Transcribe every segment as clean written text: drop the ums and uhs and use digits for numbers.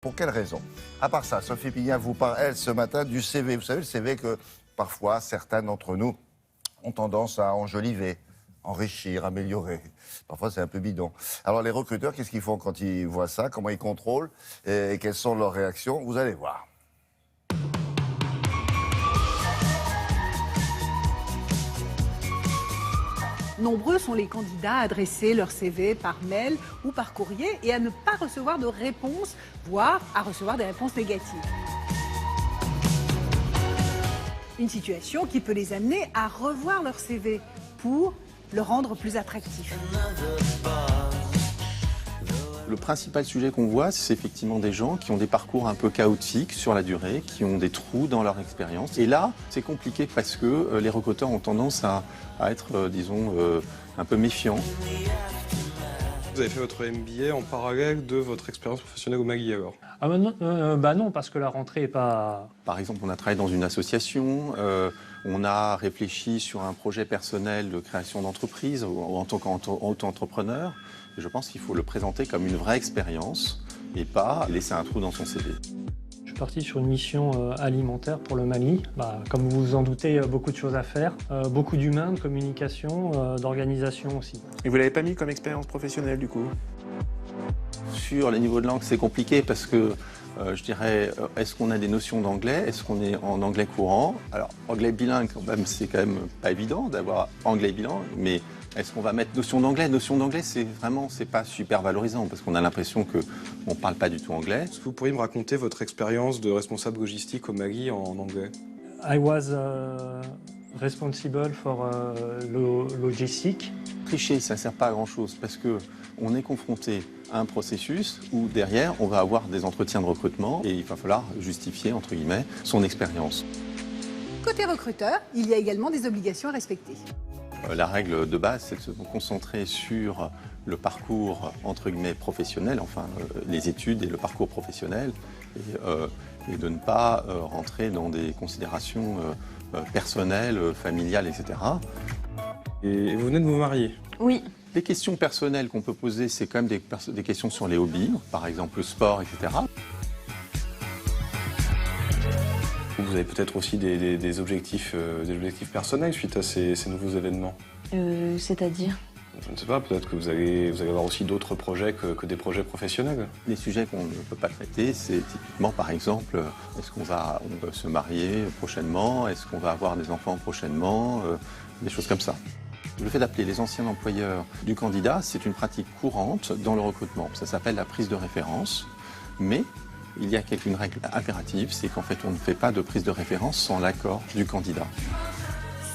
Pour quelle raison? À part ça, Sophie Pignat vous parle, elle, ce matin, du CV. Vous savez, le CV que parfois certains d'entre nous ont tendance à enjoliver, enrichir, améliorer. Parfois, c'est un peu bidon. Alors, les recruteurs, qu'est-ce qu'ils font quand ils voient ça? Comment ils contrôlent? Et quelles sont leurs réactions? Vous allez voir. Nombreux sont les candidats à adresser leur CV par mail ou par courrier et à ne pas recevoir de réponse, voire à recevoir des réponses négatives. Une situation qui peut les amener à revoir leur CV pour le rendre plus attractif. Le principal sujet qu'on voit, c'est effectivement des gens qui ont des parcours un peu chaotiques sur la durée, qui ont des trous dans leur expérience. Et là, c'est compliqué parce que les recruteurs ont tendance à être, disons, un peu méfiants. Vous avez fait votre MBA en parallèle de votre expérience professionnelle au Mali alors? Ah non, parce que la rentrée n'est pas... Par exemple, on a travaillé dans une association, on a réfléchi sur un projet personnel de création d'entreprise en tant qu'auto-entrepreneur. Je pense qu'il faut le présenter comme une vraie expérience et pas laisser un trou dans son CV. Je suis parti sur une mission alimentaire pour le Mali. Comme vous vous en doutez, beaucoup de choses à faire, beaucoup d'humains, de communication, d'organisation aussi. Et vous ne l'avez pas mis comme expérience professionnelle du coup? Sur les niveaux de langue, c'est compliqué parce que je dirais, est-ce qu'on a des notions d'anglais? Est-ce qu'on est en anglais courant? Alors, anglais bilingue, quand même, c'est quand même pas évident d'avoir anglais bilingue, mais est-ce qu'on va mettre notion d'anglais? Notion d'anglais, c'est pas super valorisant parce qu'on a l'impression qu'on parle pas du tout anglais. Est-ce que vous pourriez me raconter votre expérience de responsable logistique au Mali en anglais? I was responsible for logistic. Tricher, ça sert pas à grand-chose parce que on est confronté à un processus où derrière, on va avoir des entretiens de recrutement et il va falloir justifier, entre guillemets, son expérience. Côté recruteur, il y a également des obligations à respecter. La règle de base, c'est de se concentrer sur le parcours, entre guillemets, professionnel, enfin les études et le parcours professionnel, et de ne pas rentrer dans des considérations personnelles, familiales, etc. Et vous venez de vous marier? Oui. Les questions personnelles qu'on peut poser, c'est quand même des questions sur les hobbies, par exemple le sport, etc. Vous avez peut-être aussi des objectifs personnels suite à ces nouveaux événements? C'est-à-dire? Je ne sais pas, peut-être que vous allez avoir aussi d'autres projets que des projets professionnels. Les sujets qu'on ne peut pas traiter, c'est typiquement, par exemple, est-ce qu'on va se marier prochainement? Est-ce qu'on va avoir des enfants prochainement? Des choses comme ça. Le fait d'appeler les anciens employeurs du candidat, c'est une pratique courante dans le recrutement. Ça s'appelle la prise de référence, mais il y a une règle impérative, c'est qu'en fait, on ne fait pas de prise de référence sans l'accord du candidat.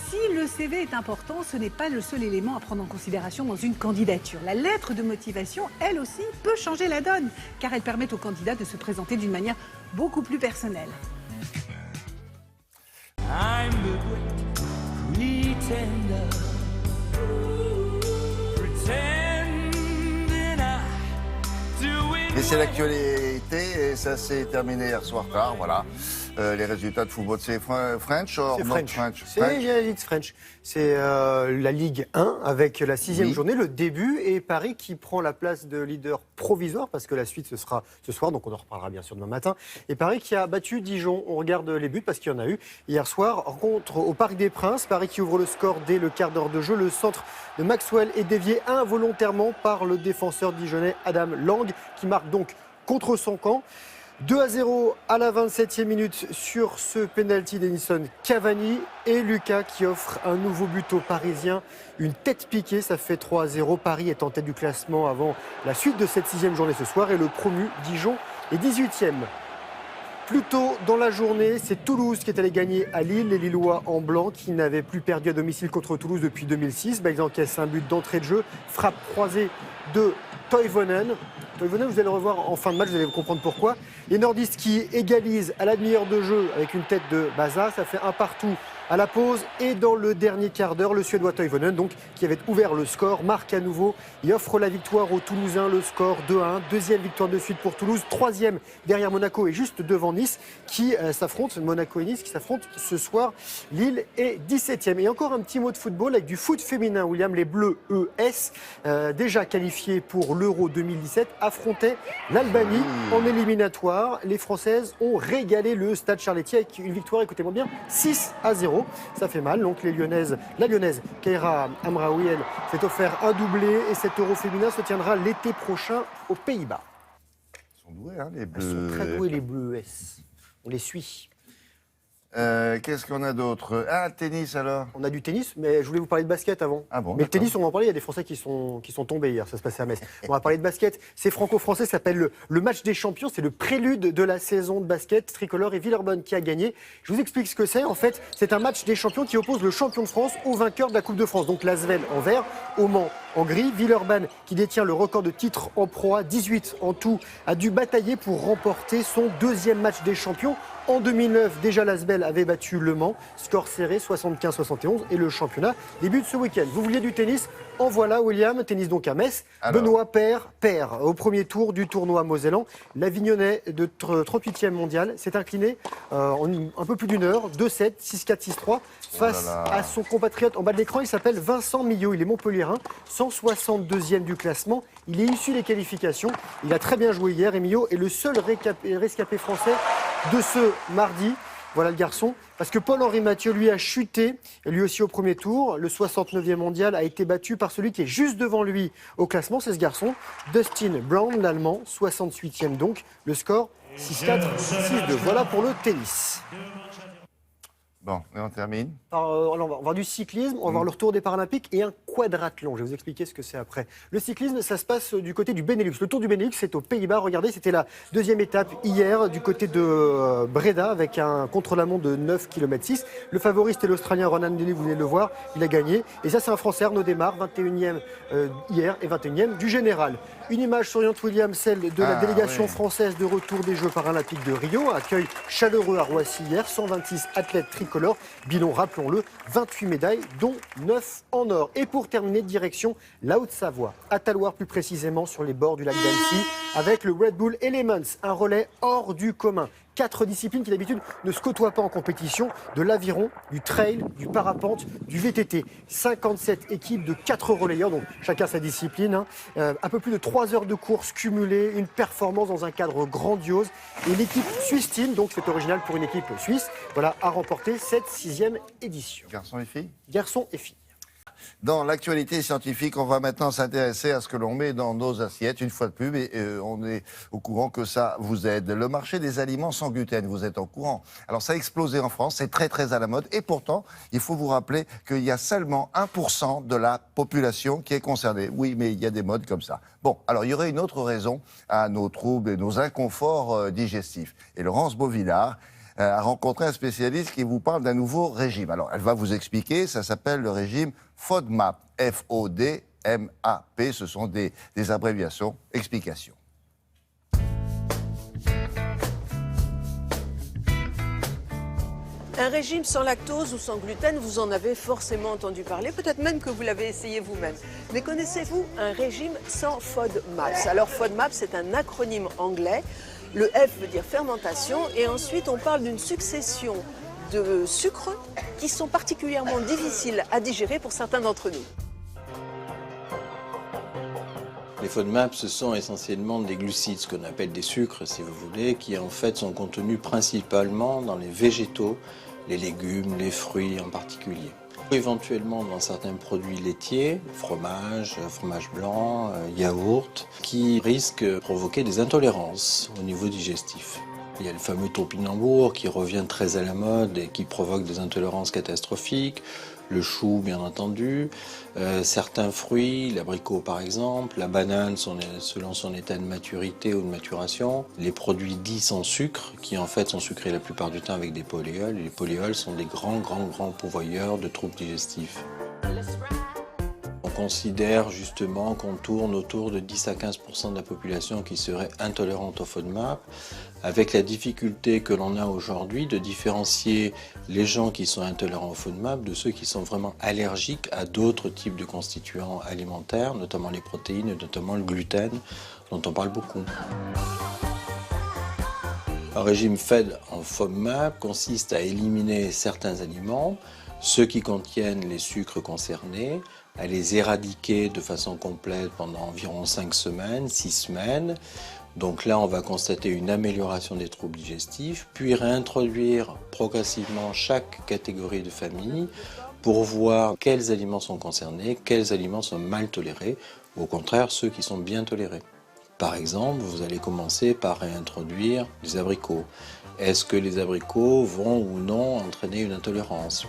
Si le CV est important, ce n'est pas le seul élément à prendre en considération dans une candidature. La lettre de motivation, elle aussi, peut changer la donne, car elle permet au candidat de se présenter d'une manière beaucoup plus personnelle. Et c'est l'actualité, et ça s'est terminé hier soir tard, voilà. Les résultats de football, c'est French or not French? C'est Elite French. C'est la Ligue 1 avec la 6e journée, le début, et Paris qui prend la place de leader provisoire parce que la suite ce sera ce soir, donc on en reparlera bien sûr demain matin. Et Paris qui a battu Dijon. On regarde les buts parce qu'il y en a eu. Hier soir, rencontre au Parc des Princes. Paris qui ouvre le score dès le quart d'heure de jeu. Le centre de Maxwell est dévié involontairement par le défenseur dijonnais Adam Lang qui marque donc contre son camp. 2-0 à la 27e minute sur ce penalty d'Edinson Cavani et Lucas qui offre un nouveau but aux Parisiens. Une tête piquée, ça fait 3-0. Paris est en tête du classement avant la suite de cette 6e journée ce soir et le promu Dijon est 18e. Plus tôt dans la journée, c'est Toulouse qui est allé gagner à Lille. Les Lillois en blanc qui n'avaient plus perdu à domicile contre Toulouse depuis 2006. Ils encaissent un but d'entrée de jeu. Frappe croisée de Toivonen. Toivonen, vous allez le revoir en fin de match, vous allez comprendre pourquoi. Les nordistes qui égalisent à la demi-heure de jeu avec une tête de Baza. Ça fait un partout à la pause. Et dans le dernier quart d'heure, le Suédois Toivonen, donc, qui avait ouvert le score, marque à nouveau et offre la victoire aux Toulousains. Le score 2-1. Deuxième victoire de suite pour Toulouse. Troisième derrière Monaco et juste devant Nice qui s'affrontent. Monaco et Nice qui s'affrontent ce soir. Lille est 17e. Et encore un petit mot de football avec du foot féminin. William, les Bleus ES, déjà qualifiés pour l'Euro 2017, affrontaient l'Albanie en éliminatoire. Les Françaises ont régalé le Stade Charletti avec une victoire, écoutez-moi bien, 6-0. Ça fait mal. Donc la Lyonnaise Keira Amraoui, elle s'est offert un doublé et cet Euro féminin se tiendra l'été prochain aux Pays-Bas. Ils sont doués, hein, les Bleus. Ils sont très doués, les Bleus ES. On les suit. Qu'est-ce qu'on a d'autre? Ah, le tennis alors. On a du tennis, mais je voulais vous parler de basket avant. Ah bon, mais le d'accord. tennis, on va en parler. Il y a des Français qui sont tombés hier. Ça se passait à Metz. On va parler de basket. C'est franco-français. Ça s'appelle le match des champions. C'est le prélude de la saison de basket. Tricolore et Villeurbanne qui a gagné. Je vous explique ce que c'est. En fait, c'est un match des champions qui oppose le champion de France au vainqueur de la Coupe de France. Donc l'Asvel en vert, au Mans en gris. Villeurbanne, qui détient le record de titres en proie, 18 en tout, a dû batailler pour remporter son deuxième match des champions. En 2009, déjà l'Asvel avait battu Le Mans, score serré 75-71 et le championnat débute ce week-end. Vous vouliez du tennis? En voilà, William, tennis donc à Metz. Alors. Benoît Paire au premier tour du tournoi Mosellan. L'Avignonnais de 38e mondial s'est incliné en un peu plus d'une heure, 2-7, 6-4, 6-3, face à son compatriote en bas de l'écran. Il s'appelle Vincent Millot, il est montpelliérain, 162e du classement. Il est issu des qualifications. Il a très bien joué hier et Millot est le seul rescapé français de ce mardi. Voilà le garçon. Parce que Paul-Henri Mathieu, lui, a chuté, lui aussi au premier tour. Le 69e mondial a été battu par celui qui est juste devant lui au classement, c'est ce garçon, Dustin Brown, l'Allemand, 68e donc. Le score, 6-4, 6-2. Voilà pour le tennis. Bon, et on termine. On va voir du cyclisme, on va voir le retour des Paralympiques et un quadrathlon. Je vais vous expliquer ce que c'est après. Le cyclisme, ça se passe du côté du Benelux. Le Tour du Benelux, c'est aux Pays-Bas. Regardez, c'était la deuxième étape hier du côté de Breda avec un contre-la-montre de 9 km 6. Le favori, c'était l'Australien Ronan Denny, vous venez de le voir. Il a gagné. Et ça, c'est un Français, Arnaud Desmar, 21e hier et 21e du général. Une image souriante, William, celle de la délégation française de retour des Jeux paralympiques de Rio. Accueil chaleureux à Roissy hier, 126 athlètes tricolores. Bilan, rappelons-le, 28 médailles, dont 9 en or. Et pour terminer, direction la Haute-Savoie, à Talloires plus précisément, sur les bords du lac d'Annecy, avec le Red Bull Elements, un relais hors du commun. 4 disciplines qui d'habitude ne se côtoient pas en compétition, de l'aviron, du trail, du parapente, du VTT. 57 équipes de 4 relayeurs, donc chacun sa discipline. Un peu plus de 3 heures de course cumulée, une performance dans un cadre grandiose. Et l'équipe Swiss Team, donc c'est original pour une équipe suisse, voilà, a remporté cette 6e édition. Garçons et filles? Garçons et filles. Dans l'actualité scientifique, on va maintenant s'intéresser à ce que l'on met dans nos assiettes, une fois de plus, et on est au courant que ça vous aide. Le marché des aliments sans gluten, vous êtes au courant. Alors ça a explosé en France, c'est très très à la mode, et pourtant, il faut vous rappeler qu'il y a seulement 1% de la population qui est concernée. Oui, mais il y a des modes comme ça. Bon, alors il y aurait une autre raison à nos troubles et nos inconforts digestifs. Et Laurence Beauvillard a rencontré un spécialiste qui vous parle d'un nouveau régime. Alors, elle va vous expliquer, ça s'appelle le régime FODMAP, F-O-D-M-A-P, ce sont des abréviations. Explication. Un régime sans lactose ou sans gluten, vous en avez forcément entendu parler, peut-être même que vous l'avez essayé vous-même. Mais connaissez-vous un régime sans FODMAP? Alors FODMAP, c'est un acronyme anglais. Le F veut dire fermentation et ensuite on parle d'une succession de sucres qui sont particulièrement difficiles à digérer pour certains d'entre nous. Les FODMAP, ce sont essentiellement des glucides, ce qu'on appelle des sucres, si vous voulez, qui en fait sont contenus principalement dans les végétaux, les légumes, les fruits en particulier. Éventuellement dans certains produits laitiers, fromage, fromage blanc, yaourt, qui risquent de provoquer des intolérances au niveau digestif. Il y a le fameux topinambour qui revient très à la mode et qui provoque des intolérances catastrophiques. Le chou, bien entendu, certains fruits, l'abricot par exemple, la banane selon son état de maturité ou de maturation, les produits dits sans sucre, qui en fait sont sucrés la plupart du temps avec des poléols. Et les poléols sont des grands pourvoyeurs de troubles digestifs. Donc considère justement qu'on tourne autour de 10 à 15% de la population qui serait intolérante au FODMAP, avec la difficulté que l'on a aujourd'hui de différencier les gens qui sont intolérants au FODMAP de ceux qui sont vraiment allergiques à d'autres types de constituants alimentaires, notamment les protéines et notamment le gluten, dont on parle beaucoup. Un régime FED en FODMAP consiste à éliminer certains aliments, ceux qui contiennent les sucres concernés, à les éradiquer de façon complète pendant environ 5 semaines, 6 semaines. Donc là, on va constater une amélioration des troubles digestifs, puis réintroduire progressivement chaque catégorie de famille pour voir quels aliments sont concernés, quels aliments sont mal tolérés, ou au contraire, ceux qui sont bien tolérés. Par exemple, vous allez commencer par réintroduire les abricots. Est-ce que les abricots vont ou non entraîner une intolérance ?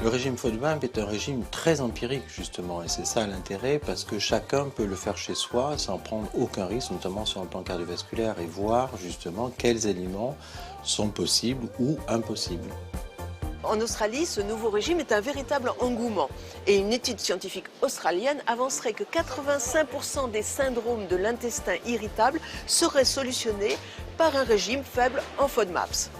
Le régime FODMAP est un régime très empirique justement, et c'est ça l'intérêt, parce que chacun peut le faire chez soi sans prendre aucun risque, notamment sur un plan cardiovasculaire, et voir justement quels aliments sont possibles ou impossibles. En Australie, ce nouveau régime est un véritable engouement. Et une étude scientifique australienne avancerait que 85% des syndromes de l'intestin irritable seraient solutionnés par un régime faible en FODMAPs.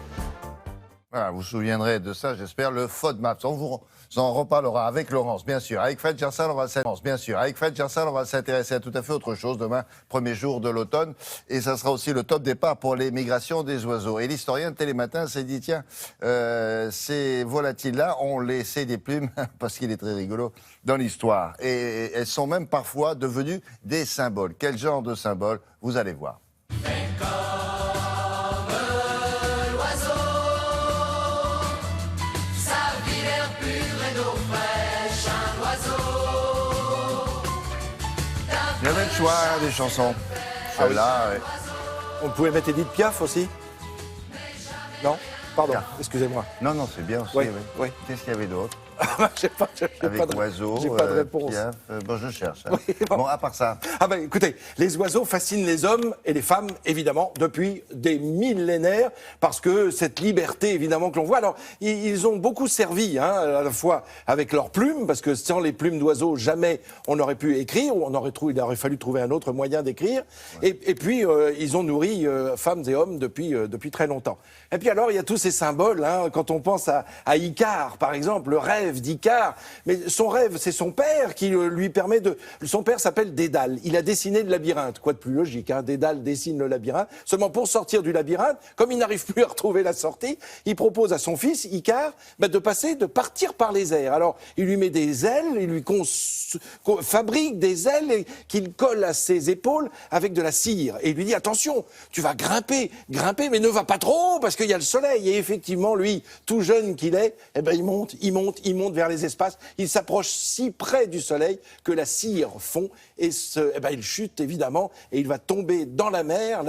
Voilà, vous vous souviendrez de ça, j'espère, le FODMAP. On vous en reparlera avec Laurence, bien sûr. Avec Fred Gersal, on va s'intéresser à tout à fait autre chose demain, premier jour de l'automne. Et ça sera aussi le top départ pour les migrations des oiseaux. Et l'historien de Télématin s'est dit, tiens, ces volatiles-là ont laissé des plumes, parce qu'il est très rigolo, dans l'histoire. Et elles sont même parfois devenues des symboles. Quel genre de symboles ? Vous allez voir. Il y avait le choix des chansons. Celle-là, ouais. On pouvait mettre Edith Piaf aussi ? Non ? Pardon, Piaf. excusez-moi. Non, c'est bien aussi. Oui, Oui. oui. Qu'est-ce qu'il y avait d'autre ? J'ai pas Avec oiseaux, j'ai pas de réponse. Piaf, bon, je cherche. Hein. Oui, bon, à part ça. Ah ben écoutez, les oiseaux fascinent les hommes et les femmes, évidemment, depuis des millénaires, parce que cette liberté, évidemment, que l'on voit. Alors, ils ont beaucoup servi, hein, à la fois avec leurs plumes, parce que sans les plumes d'oiseaux, jamais on n'aurait pu écrire, ou il aurait fallu trouver un autre moyen d'écrire. Ouais. Et puis, ils ont nourri femmes et hommes depuis très longtemps. Et puis alors, il y a tous ces symboles, hein, quand on pense à Icare, par exemple, le rêve d'Icare. Mais son rêve, c'est son père qui lui permet de... Son père s'appelle Dédale. Il a dessiné le labyrinthe. Quoi de plus logique, hein, Dédale dessine le labyrinthe. Seulement pour sortir du labyrinthe, comme il n'arrive plus à retrouver la sortie, il propose à son fils, Icare, de partir par les airs. Alors, il lui met des ailes, il lui fabrique des ailes qu'il colle à ses épaules avec de la cire. Et il lui dit, attention, tu vas grimper, mais ne va pas trop, parce qu'il y a le soleil. Et effectivement, lui, tout jeune qu'il est, eh ben, il monte vers les espaces. Il s'approche si près du soleil que la cire fond et il chute évidemment et il va tomber dans la mer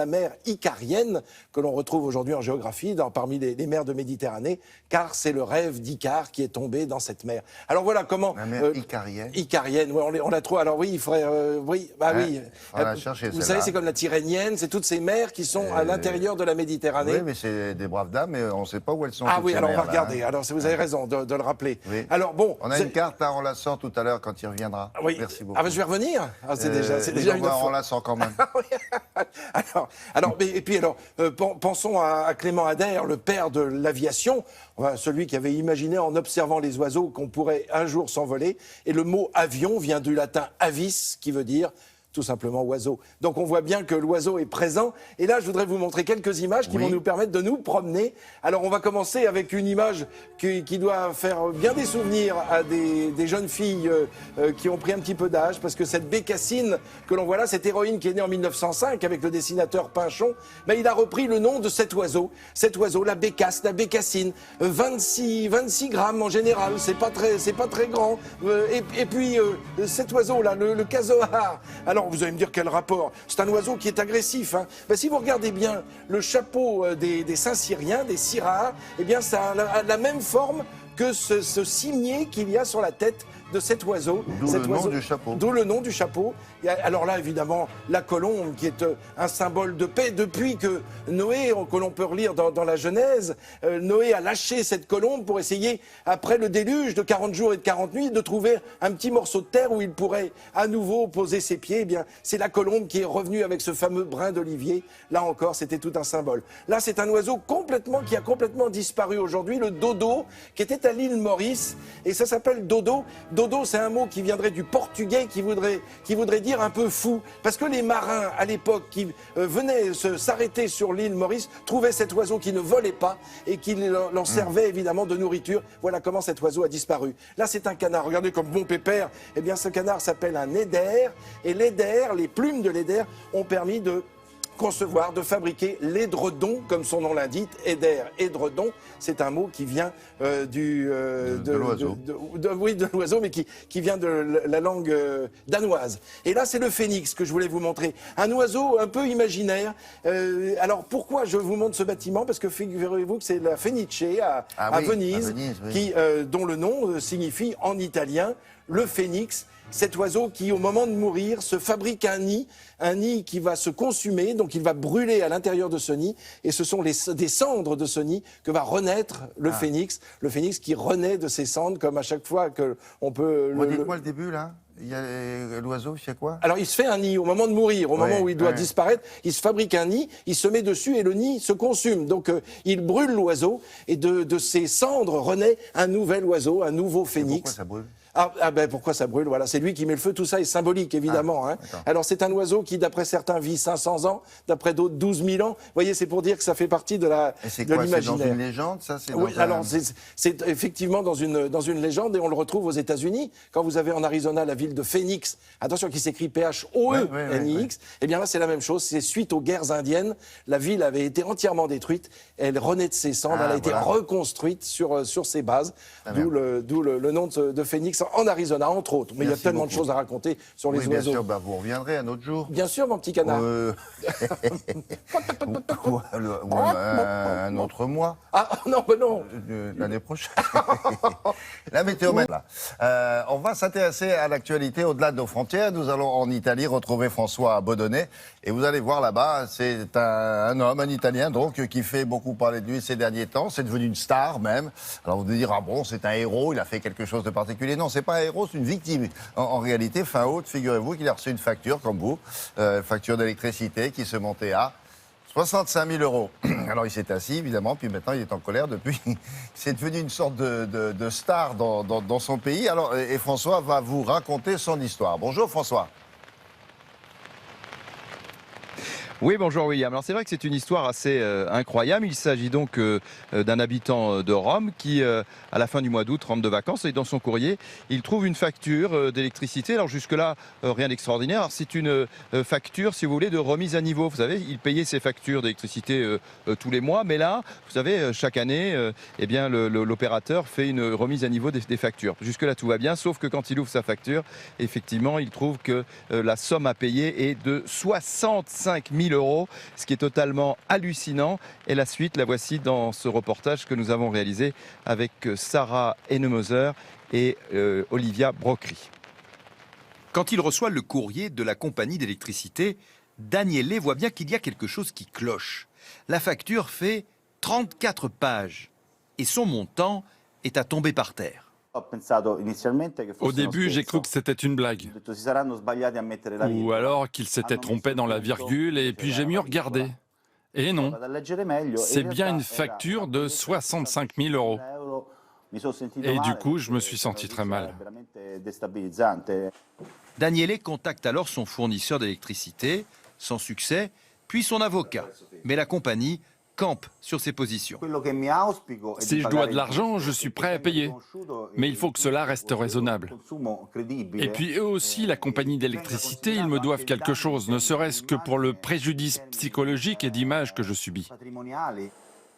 icarienne que l'on retrouve aujourd'hui en géographie parmi les mers de Méditerranée, car c'est le rêve d'Icare qui est tombé dans cette mer. Alors voilà comment... La mer icarienne. Icarienne, ouais, on la trouve. Alors oui, il faudrait... la chercher, vous savez, c'est comme la Tyrrhénienne, c'est toutes ces mers qui sont à l'intérieur de la Méditerranée. Oui, mais c'est des braves dames, mais on ne sait pas où elles sont. Ah oui, alors on va mers, regarder. Hein. Alors vous avez raison de le rappeler. Oui. Alors bon... On a une carte, là, on la sort tout à l'heure quand il reviendra. Oui. Merci beaucoup. Ah ben je vais revenir. Ah, c'est déjà une on la sort quand même. Pensons à Clément Ader, le père de l'aviation, celui qui avait imaginé en observant les oiseaux qu'on pourrait un jour s'envoler. Et le mot avion vient du latin avis, qui veut dire tout simplement oiseau. Donc on voit bien que l'oiseau est présent. Et là, je voudrais vous montrer quelques images qui vont nous permettre de nous promener. Alors on va commencer avec une image qui doit faire bien des souvenirs à des jeunes filles qui ont pris un petit peu d'âge, parce que cette bécassine que l'on voit là, cette héroïne qui est née en 1905 avec le dessinateur Pinchon, mais il a repris le nom de cet oiseau, la bécasse, la bécassine, 26 grammes en général, c'est pas très grand. Et puis cet oiseau-là, le casoar. Alors vous allez me dire quel rapport? C'est un oiseau qui est agressif. Hein. Ben, si vous regardez bien le chapeau des Saint-Cyriens, des Syrahs, eh bien ça a la même forme que ce cimier qu'il y a sur la tête de cet oiseau. D'où le nom du chapeau. D'où le nom du chapeau. Et alors là, évidemment, la colombe qui est un symbole de paix. Depuis que Noé, que l'on peut relire dans la Genèse, Noé a lâché cette colombe pour essayer, après le déluge de 40 jours et de 40 nuits, de trouver un petit morceau de terre où il pourrait à nouveau poser ses pieds. Eh bien, c'est la colombe qui est revenue avec ce fameux brin d'olivier. Là encore, c'était tout un symbole. Là, c'est un oiseau qui a complètement disparu aujourd'hui, le dodo, qui était à l'île Maurice. Et ça s'appelle dodo. Dodo, c'est un mot qui viendrait du portugais, qui voudrait dire un peu fou. Parce que les marins, à l'époque, qui venaient s'arrêter sur l'île Maurice, trouvaient cet oiseau qui ne volait pas et qui l'en servait évidemment de nourriture. Voilà comment cet oiseau a disparu. Là, c'est un canard. Regardez comme bon pépère. Eh bien, ce canard s'appelle un eider. Et l'eider, les plumes de l'eider ont permis de concevoir, de fabriquer l'édredon, comme son nom l'indique, eider, édredon, c'est un mot qui vient de l'oiseau. Oui, de l'oiseau, mais qui vient de la langue danoise. Et là, c'est le phénix que je voulais vous montrer. Un oiseau un peu imaginaire. Alors, pourquoi je vous montre ce bâtiment? Parce que figurez-vous que c'est la Fenice à Venise, oui. Dont le nom signifie en italien le phénix. Cet oiseau qui, au moment de mourir, se fabrique un nid qui va se consumer, donc il va brûler à l'intérieur de ce nid, et ce sont des cendres de ce nid que va renaître le phénix qui renaît de ses cendres, comme à chaque fois qu'on peut... Dites-moi le début, là. L'oiseau, il fait quoi? Alors, il se fait un nid au moment de mourir, au moment où il doit disparaître. Il se fabrique un nid, il se met dessus et le nid se consume. Donc, il brûle l'oiseau et de ses cendres renaît un nouvel oiseau, un nouveau phénix. Et pourquoi ça brûle? Ben pourquoi ça brûle? Voilà, c'est lui qui met le feu. Tout ça est symbolique, évidemment. Alors, c'est un oiseau qui, d'après certains, vit 500 ans, d'après d'autres, 12 000 ans. Vous voyez, c'est pour dire que ça fait partie de l'imaginaire. C'est dans une légende, ça? Oui, alors, c'est effectivement dans une légende, et on le retrouve aux États-Unis. Quand vous avez en Arizona la ville de Phoenix, attention, qui s'écrit Phoenix, eh bien là, c'est la même chose. C'est suite aux guerres indiennes. La ville avait été entièrement détruite. Elle renaît de ses cendres. Elle a été reconstruite sur ses bases. D'où le nom de Phoenix en Arizona, entre autres. Mais il y a tellement de choses à raconter sur les oiseaux. Bien sûr, vous reviendrez un autre jour. Bien sûr, mon petit canard. Un autre mois. Ah non, ben non. L'année prochaine. La météo maintenant. On va s'intéresser à l'actualité au-delà de nos frontières. Nous allons en Italie retrouver François Baudonnet. Et vous allez voir là-bas, c'est un homme, un Italien donc, qui fait beaucoup parler de lui ces derniers temps. C'est devenu une star même. Alors vous allez dire, ah bon, c'est un héros, il a fait quelque chose de particulier. Non, c'est pas un héros, c'est une victime. En réalité, fin août, figurez-vous qu'il a reçu une facture, comme vous, facture d'électricité qui se montait à 65 000 euros. Alors il s'est assis, évidemment, puis maintenant il est en colère depuis. C'est devenu une sorte de star dans son pays. Alors, et François va vous raconter son histoire. Bonjour François. Oui, bonjour William. Alors c'est vrai que c'est une histoire assez incroyable. Il s'agit donc d'un habitant de Rome qui, à la fin du mois d'août, rentre de vacances et dans son courrier, il trouve une facture d'électricité. Alors jusque-là, rien d'extraordinaire. Alors c'est une facture, si vous voulez, de remise à niveau. Vous savez, il payait ses factures d'électricité tous les mois, mais là, vous savez, chaque année, eh bien, l'opérateur fait une remise à niveau des factures. Jusque-là, tout va bien, sauf que quand il ouvre sa facture, effectivement, il trouve que la somme à payer est de 65 000 euros, ce qui est totalement hallucinant. Et la suite, la voici dans ce reportage que nous avons réalisé avec Sarah Hennemoser et Olivia Brocry. Quand il reçoit le courrier de la compagnie d'électricité, Daniele voit bien qu'il y a quelque chose qui cloche. La facture fait 34 pages et son montant est à tomber par terre. Au début, j'ai cru que c'était une blague. Ou alors qu'il s'était trompé dans la virgule et puis j'ai mieux regardé. Et non, c'est bien une facture de 65 000 euros. Et du coup, je me suis senti très mal. Daniele contacte alors son fournisseur d'électricité, sans succès, puis son avocat. Mais la compagnie campe sur ses positions. Si je dois de l'argent, je suis prêt à payer. Mais il faut que cela reste raisonnable. Et puis eux aussi, la compagnie d'électricité, ils me doivent quelque chose, ne serait-ce que pour le préjudice psychologique et d'image que je subis.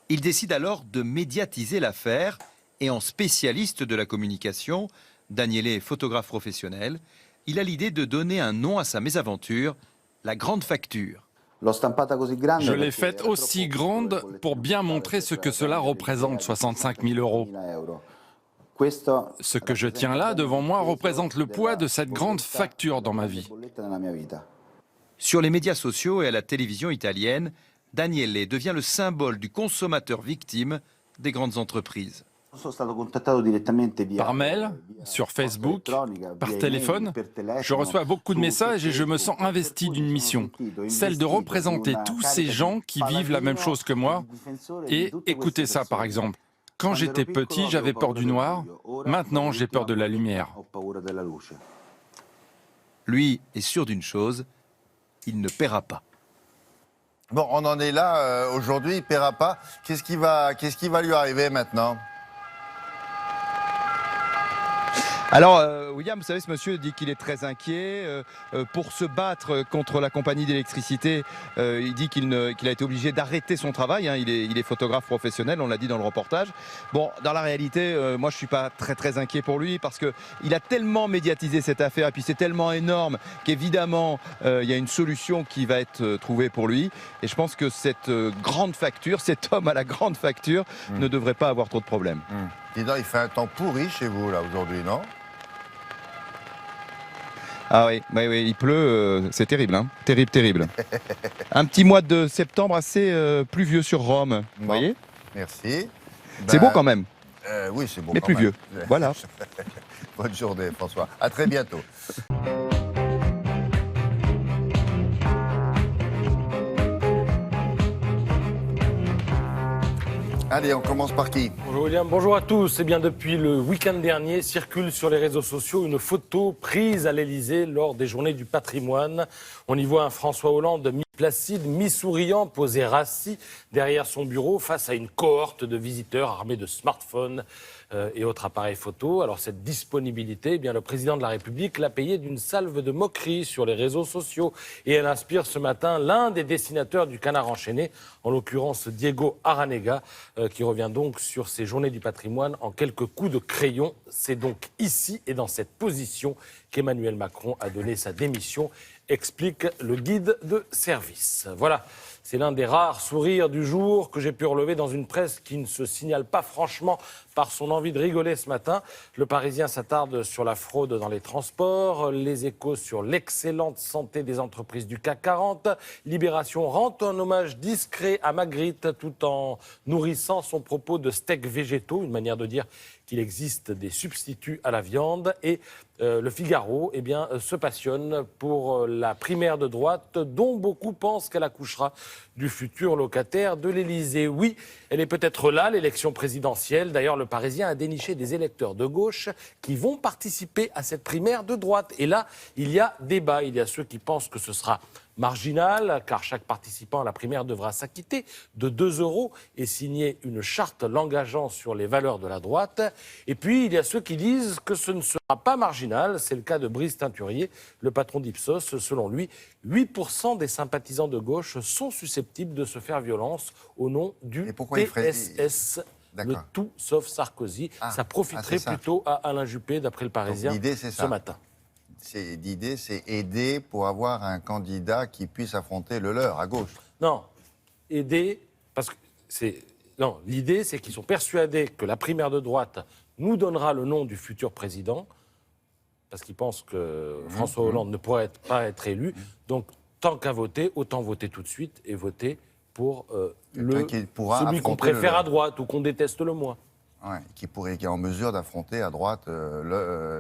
Il décide alors de médiatiser l'affaire et en spécialiste de la communication, Daniele est photographe professionnel, il a l'idée de donner un nom à sa mésaventure, la grande facture. Je l'ai faite aussi grande pour bien montrer ce que cela représente, 65 000 euros. Ce que je tiens là devant moi représente le poids de cette grande facture dans ma vie. Sur les médias sociaux et à la télévision italienne, Daniele devient le symbole du consommateur victime des grandes entreprises. Par mail, sur Facebook, par téléphone, je reçois beaucoup de messages et je me sens investi d'une mission, celle de représenter tous ces gens qui vivent la même chose que moi. Et écoutez ça par exemple. Quand j'étais petit, j'avais peur du noir. Maintenant, j'ai peur de la lumière. Lui est sûr d'une chose, il ne paiera pas. Bon, on en est là aujourd'hui, il ne paiera pas. Qu'est-ce qui va lui arriver maintenant ? Alors, William, vous savez, ce monsieur dit qu'il est très inquiet. Pour se battre contre la compagnie d'électricité, il dit qu'il a été obligé d'arrêter son travail. Hein. Il est photographe professionnel, on l'a dit dans le reportage. Bon, dans la réalité, moi, je ne suis pas très inquiet pour lui parce qu'il a tellement médiatisé cette affaire et puis c'est tellement énorme qu'évidemment, il y a une solution qui va être trouvée pour lui. Et je pense que cette grande facture, cet homme à la grande facture, ne devrait pas avoir trop de problèmes. Dis donc, il fait un temps pourri chez vous, là, aujourd'hui, non ? Ah oui, il pleut, c'est terrible, hein. Terrible. Un petit mois de septembre assez pluvieux sur Rome, vous voyez ? Merci. C'est beau quand même. Oui, c'est beau mais quand pluvieux, même. voilà. Bonne journée, François. À très bientôt. Allez, on commence par qui ? Bonjour William, bonjour à tous. Eh bien, depuis le week-end dernier, circule sur les réseaux sociaux une photo prise à l'Élysée lors des Journées du patrimoine. On y voit un François Hollande mi-placide, mi-souriant, posé rassis derrière son bureau face à une cohorte de visiteurs armés de smartphones et autres appareils photo. Alors cette disponibilité, eh bien, le président de la République l'a payée d'une salve de moquerie sur les réseaux sociaux. Et elle inspire ce matin l'un des dessinateurs du Canard enchaîné, en l'occurrence Diego Aranega, qui revient donc sur ces Journées du patrimoine en quelques coups de crayon. C'est donc ici et dans cette position qu'Emmanuel Macron a donné sa démission, explique le guide de service. Voilà, c'est l'un des rares sourires du jour que j'ai pu relever dans une presse qui ne se signale pas franchement par son envie de rigoler ce matin. Le Parisien s'attarde sur la fraude dans les transports, Les Échos sur l'excellente santé des entreprises du CAC 40. Libération rend un hommage discret à Magritte tout en nourrissant son propos de steaks végétaux, une manière de dire qu'il existe des substituts à la viande. Et le Figaro se passionne pour la primaire de droite dont beaucoup pensent qu'elle accouchera du futur locataire de l'Élysée. Oui, elle est peut-être là, l'élection présidentielle. D'ailleurs, le Parisien a déniché des électeurs de gauche qui vont participer à cette primaire de droite. Et là, il y a débat. Il y a ceux qui pensent que ce sera marginal, car chaque participant à la primaire devra s'acquitter de 2 € et signer une charte l'engageant sur les valeurs de la droite. Et puis, il y a ceux qui disent que ce ne sera pas marginal. C'est le cas de Brice Teinturier, le patron d'Ipsos. Selon lui, 8% des sympathisants de gauche sont susceptibles de se faire violence au nom du TSS. Le tout sauf Sarkozy. Ça profiterait plutôt à Alain Juppé, d'après le Parisien, ce matin. L'idée, c'est aider pour avoir un candidat qui puisse affronter le leur à gauche. Non, aider, parce que non, l'idée, c'est qu'ils sont persuadés que la primaire de droite nous donnera le nom du futur président, parce qu'ils pensent que François Hollande ne pourrait pas être élu. Donc, tant qu'à voter, autant voter tout de suite et voter pour celui qu'on préfère à droite ou qu'on déteste le moins. Ouais, qui est en mesure d'affronter à droite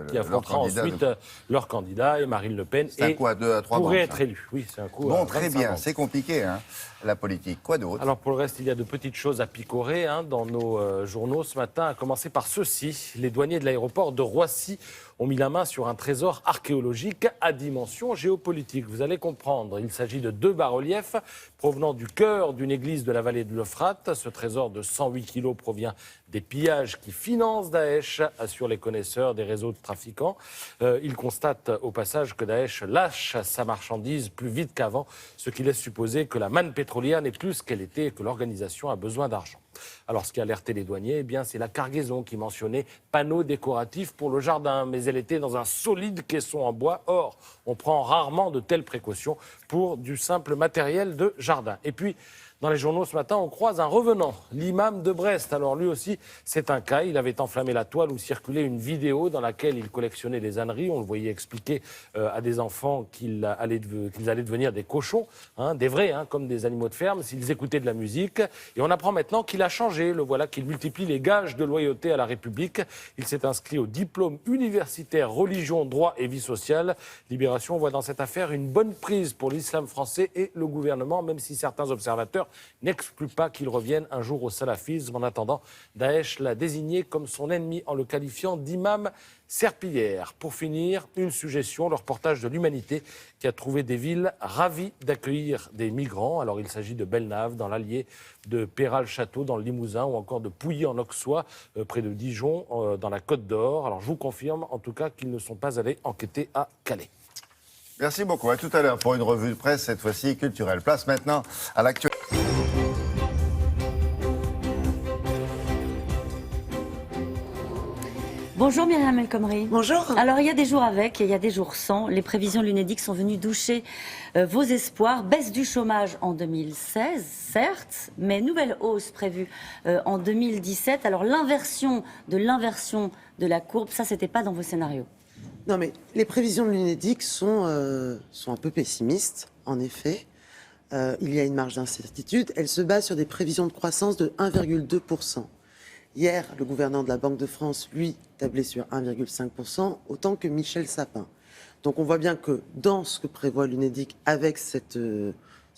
qui affrontera ensuite leur candidat et Marine Le Pen. C'est un coup à 2 à 3 pourrait être élu. Oui, c'est un coup bon, à très bien. C'est compliqué, hein, la politique. Quoi d'autre ? Alors pour le reste, il y a de petites choses à picorer dans nos journaux ce matin, à commencer par ceci. Les douaniers de l'aéroport de Roissy ont mis la main sur un trésor archéologique à dimension géopolitique. Vous allez comprendre, il s'agit de 2 bas-reliefs provenant du cœur d'une église de la vallée de l'Euphrate. Ce trésor de 108 kilos provient des pillages qui financent Daesh, assurent les connaisseurs des réseaux de trafiquants. Ils constatent au passage que Daesh lâche sa marchandise plus vite qu'avant, ce qui laisse supposer que la manne pétrolière n'est plus ce qu'elle était et que l'organisation a besoin d'argent. Alors, ce qui a alerté les douaniers, c'est la cargaison qui mentionnait panneaux décoratifs pour le jardin, mais elle était dans un solide caisson en bois. Or, on prend rarement de telles précautions pour du simple matériel de jardin. Et puis, Dans les journaux ce matin, on croise un revenant, l'imam de Brest. Alors lui aussi, c'est un cas. Il avait enflammé la toile où circulait une vidéo dans laquelle il collectionnait des âneries. On le voyait expliquer à des enfants qu'ils allaient devenir des cochons, des vrais, comme des animaux de ferme, s'ils écoutaient de la musique. Et on apprend maintenant qu'il a changé. Le voilà qu'il multiplie les gages de loyauté à la République. Il s'est inscrit au diplôme universitaire religion, droit et vie sociale. Libération voit dans cette affaire une bonne prise pour l'islam français et le gouvernement, même si certains observateurs n'excluent pas qu'il revienne un jour au salafisme. En attendant, Daesh l'a désigné comme son ennemi en le qualifiant d'imam serpillière. Pour finir, une suggestion, le reportage de l'Humanité qui a trouvé des villes ravies d'accueillir des migrants. Alors il s'agit de Bellenave dans l'Allier, de Péral-Château dans le Limousin ou encore de Pouilly en Auxois, près de Dijon, dans la Côte d'Or. Alors je vous confirme en tout cas qu'ils ne sont pas allés enquêter à Calais. Merci beaucoup. À tout à l'heure pour une revue de presse, cette fois-ci culturelle. Place maintenant à l'actualité. Bonjour Myriam El Khomri. Bonjour. Alors il y a des jours avec et il y a des jours sans. Les prévisions de l'UNEDIC sont venues doucher vos espoirs. Baisse du chômage en 2016, certes, mais nouvelle hausse prévue en 2017. Alors l'inversion de la courbe, ça c'était pas dans vos scénarios. Non mais les prévisions de l'UNEDIC sont un peu pessimistes, en effet. Il y a une marge d'incertitude. Elle se base sur des prévisions de croissance de 1,2%. Hier, le gouverneur de la Banque de France, lui, tablait sur 1,5%, autant que Michel Sapin. Donc on voit bien que dans ce que prévoit l'UNEDIC, avec ces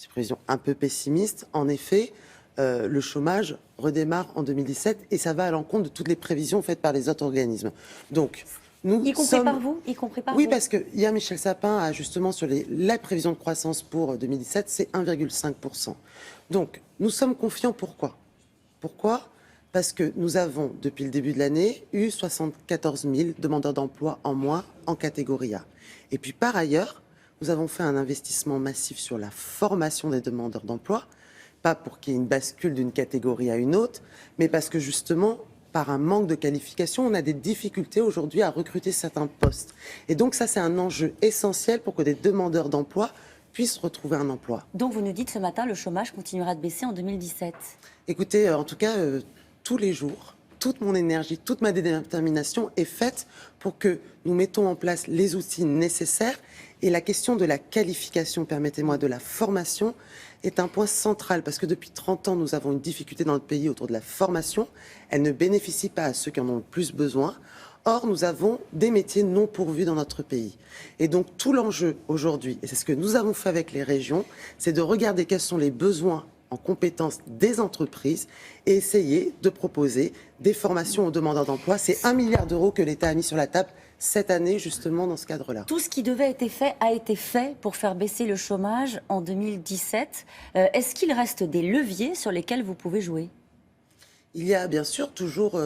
prévisions un peu pessimistes, en effet, le chômage redémarre en 2017 et ça va à l'encontre de toutes les prévisions faites par les autres organismes. Donc, y compris par vous. Oui, parce que hier, Michel Sapin a justement sur la prévision de croissance pour 2017, c'est 1,5%. Donc, nous sommes confiants. Pourquoi ? Parce que nous avons, depuis le début de l'année, eu 74 000 demandeurs d'emploi en moins en catégorie A. Et puis, par ailleurs, nous avons fait un investissement massif sur la formation des demandeurs d'emploi, pas pour qu'il y ait une bascule d'une catégorie à une autre, mais parce que justement, par un manque de qualification, on a des difficultés aujourd'hui à recruter certains postes. Et donc ça, c'est un enjeu essentiel pour que des demandeurs d'emploi puissent retrouver un emploi. Donc vous nous dites ce matin, le chômage continuera de baisser en 2017. Écoutez, en tout cas, tous les jours, toute mon énergie, toute ma détermination est faite pour que nous mettons en place les outils nécessaires. Et la question de la qualification, permettez-moi, de la formation, est un point central parce que depuis 30 ans, nous avons une difficulté dans notre pays autour de la formation. Elle ne bénéficie pas à ceux qui en ont le plus besoin. Or, nous avons des métiers non pourvus dans notre pays. Et donc, tout l'enjeu aujourd'hui, et c'est ce que nous avons fait avec les régions, c'est de regarder quels sont les besoins en compétences des entreprises et essayer de proposer des formations aux demandeurs d'emploi. C'est 1 milliard d'euros que l'État a mis sur la table cette année, justement, dans ce cadre-là. Tout ce qui devait être fait a été fait pour faire baisser le chômage en 2017. Est-ce qu'il reste des leviers sur lesquels vous pouvez jouer ? Il y a bien sûr toujours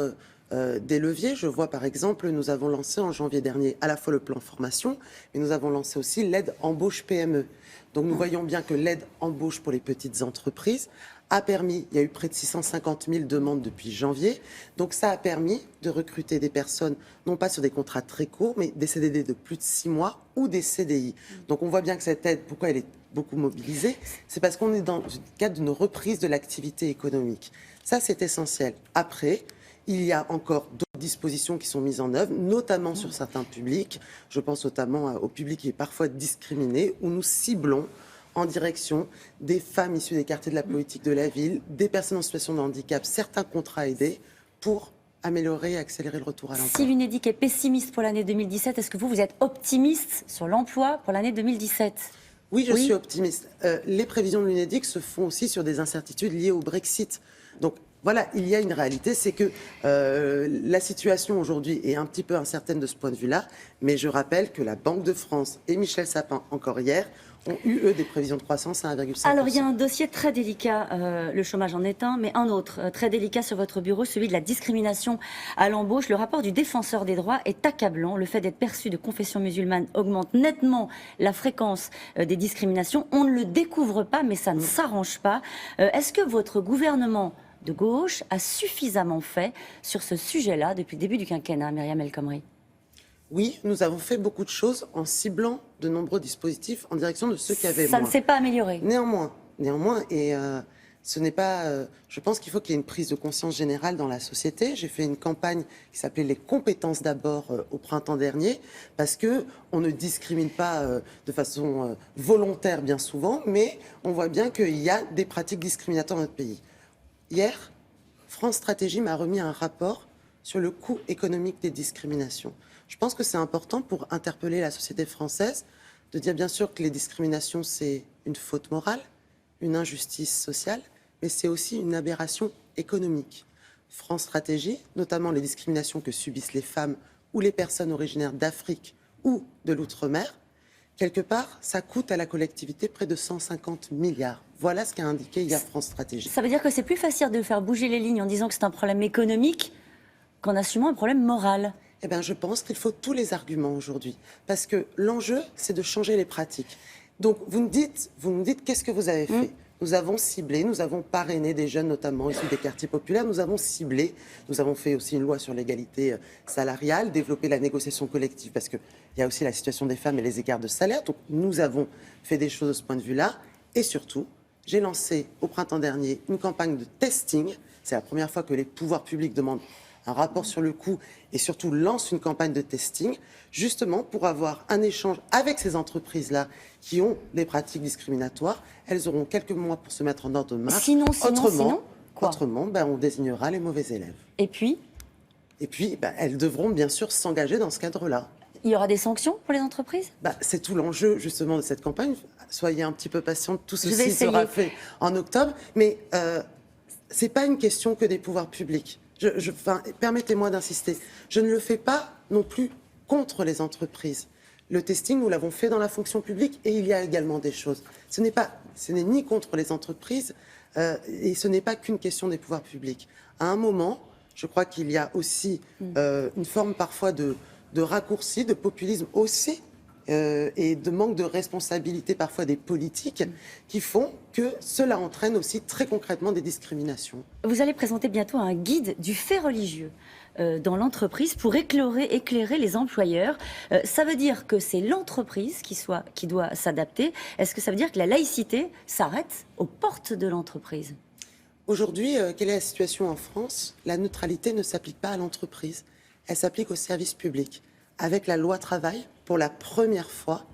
des leviers. Je vois par exemple, nous avons lancé en janvier dernier à la fois le plan formation, mais nous avons lancé aussi l'aide embauche PME. Donc nous voyons bien que l'aide embauche pour les petites entreprises a permis, il y a eu près de 650 000 demandes depuis janvier, donc ça a permis de recruter des personnes, non pas sur des contrats très courts, mais des CDD de plus de 6 mois ou des CDI. Donc on voit bien que cette aide, pourquoi elle est beaucoup mobilisée, c'est parce qu'on est dans le cadre d'une reprise de l'activité économique. Ça, c'est essentiel. Après, il y a encore d'autres dispositions qui sont mises en œuvre, notamment sur certains publics. Je pense notamment au public qui est parfois discriminé, où nous ciblons en direction des femmes issues des quartiers de la politique de la ville, des personnes en situation de handicap, certains contrats aidés pour améliorer et accélérer le retour à l'emploi. Si l'UNEDIC est pessimiste pour l'année 2017, est-ce que vous êtes optimiste sur l'emploi pour l'année 2017 ? Oui, je suis optimiste. Les prévisions de l'UNEDIC se font aussi sur des incertitudes liées au Brexit. Donc, voilà, il y a une réalité, c'est que la situation aujourd'hui est un petit peu incertaine de ce point de vue-là, mais je rappelle que la Banque de France et Michel Sapin, encore hier, ont eu, eux, des prévisions de croissance à 1,5%. Alors, il y a un dossier très délicat, le chômage en est un, mais un autre très délicat sur votre bureau, celui de la discrimination à l'embauche. Le rapport du Défenseur des droits est accablant. Le fait d'être perçu de confession musulmane augmente nettement la fréquence des discriminations. On ne le découvre pas, mais ça ne s'arrange pas. Est-ce que votre gouvernement de gauche a suffisamment fait sur ce sujet-là depuis le début du quinquennat, Myriam El Khomri ? Oui, nous avons fait beaucoup de choses en ciblant de nombreux dispositifs en direction de ceux qui avaient moins. Ça ne s'est pas amélioré. Néanmoins, et Ce n'est pas. Je pense qu'il faut qu'il y ait une prise de conscience générale dans la société. J'ai fait une campagne qui s'appelait Les compétences d'abord au printemps dernier, parce que on ne discrimine pas de façon volontaire bien souvent, mais on voit bien qu'il y a des pratiques discriminatoires dans notre pays. Hier, France Stratégie m'a remis un rapport sur le coût économique des discriminations. Je pense que c'est important pour interpeller la société française de dire bien sûr que les discriminations, c'est une faute morale, une injustice sociale, mais c'est aussi une aberration économique. France Stratégie, notamment les discriminations que subissent les femmes ou les personnes originaires d'Afrique ou de l'outre-mer, quelque part, ça coûte à la collectivité près de 150 milliards. Voilà ce qu'a indiqué hier France Stratégie. Ça veut dire que c'est plus facile de faire bouger les lignes en disant que c'est un problème économique qu'en assumant un problème moral. Eh bien, je pense qu'il faut tous les arguments aujourd'hui. Parce que l'enjeu, c'est de changer les pratiques. Donc, vous nous dites qu'est-ce que vous avez fait ? Nous avons ciblé, nous avons parrainé des jeunes, notamment issus des quartiers populaires. Nous avons ciblé, nous avons fait aussi une loi sur l'égalité salariale, développé la négociation collective, parce qu'il y a aussi la situation des femmes et les écarts de salaire. Donc, nous avons fait des choses de ce point de vue-là. Et surtout, j'ai lancé au printemps dernier une campagne de testing. C'est la première fois que les pouvoirs publics demandent un rapport sur le coût et surtout lance une campagne de testing, justement pour avoir un échange avec ces entreprises-là qui ont des pratiques discriminatoires. Elles auront quelques mois pour se mettre en ordre de marche. Autrement, on désignera les mauvais élèves. Et puis, elles devront bien sûr s'engager dans ce cadre-là. Il y aura des sanctions pour les entreprises ? C'est tout l'enjeu justement de cette campagne. Soyez un petit peu patiente, tout ceci sera fait en octobre. Mais ce n'est pas une question que des pouvoirs publics. Permettez-moi d'insister, je ne le fais pas non plus contre les entreprises. Le testing, nous l'avons fait dans la fonction publique et il y a également des choses. Ce n'est ni contre les entreprises et ce n'est pas qu'une question des pouvoirs publics. À un moment, je crois qu'il y a aussi une forme parfois de raccourci, de populisme aussi, et de manque de responsabilité parfois des politiques qui font que cela entraîne aussi très concrètement des discriminations. Vous allez présenter bientôt un guide du fait religieux dans l'entreprise pour éclairer les employeurs. Ça veut dire que c'est l'entreprise qui doit s'adapter. Est-ce que ça veut dire que la laïcité s'arrête aux portes de l'entreprise ? Aujourd'hui, quelle est la situation en France ? La neutralité ne s'applique pas à l'entreprise, elle s'applique au service public. Avec la loi travail, pour la première fois,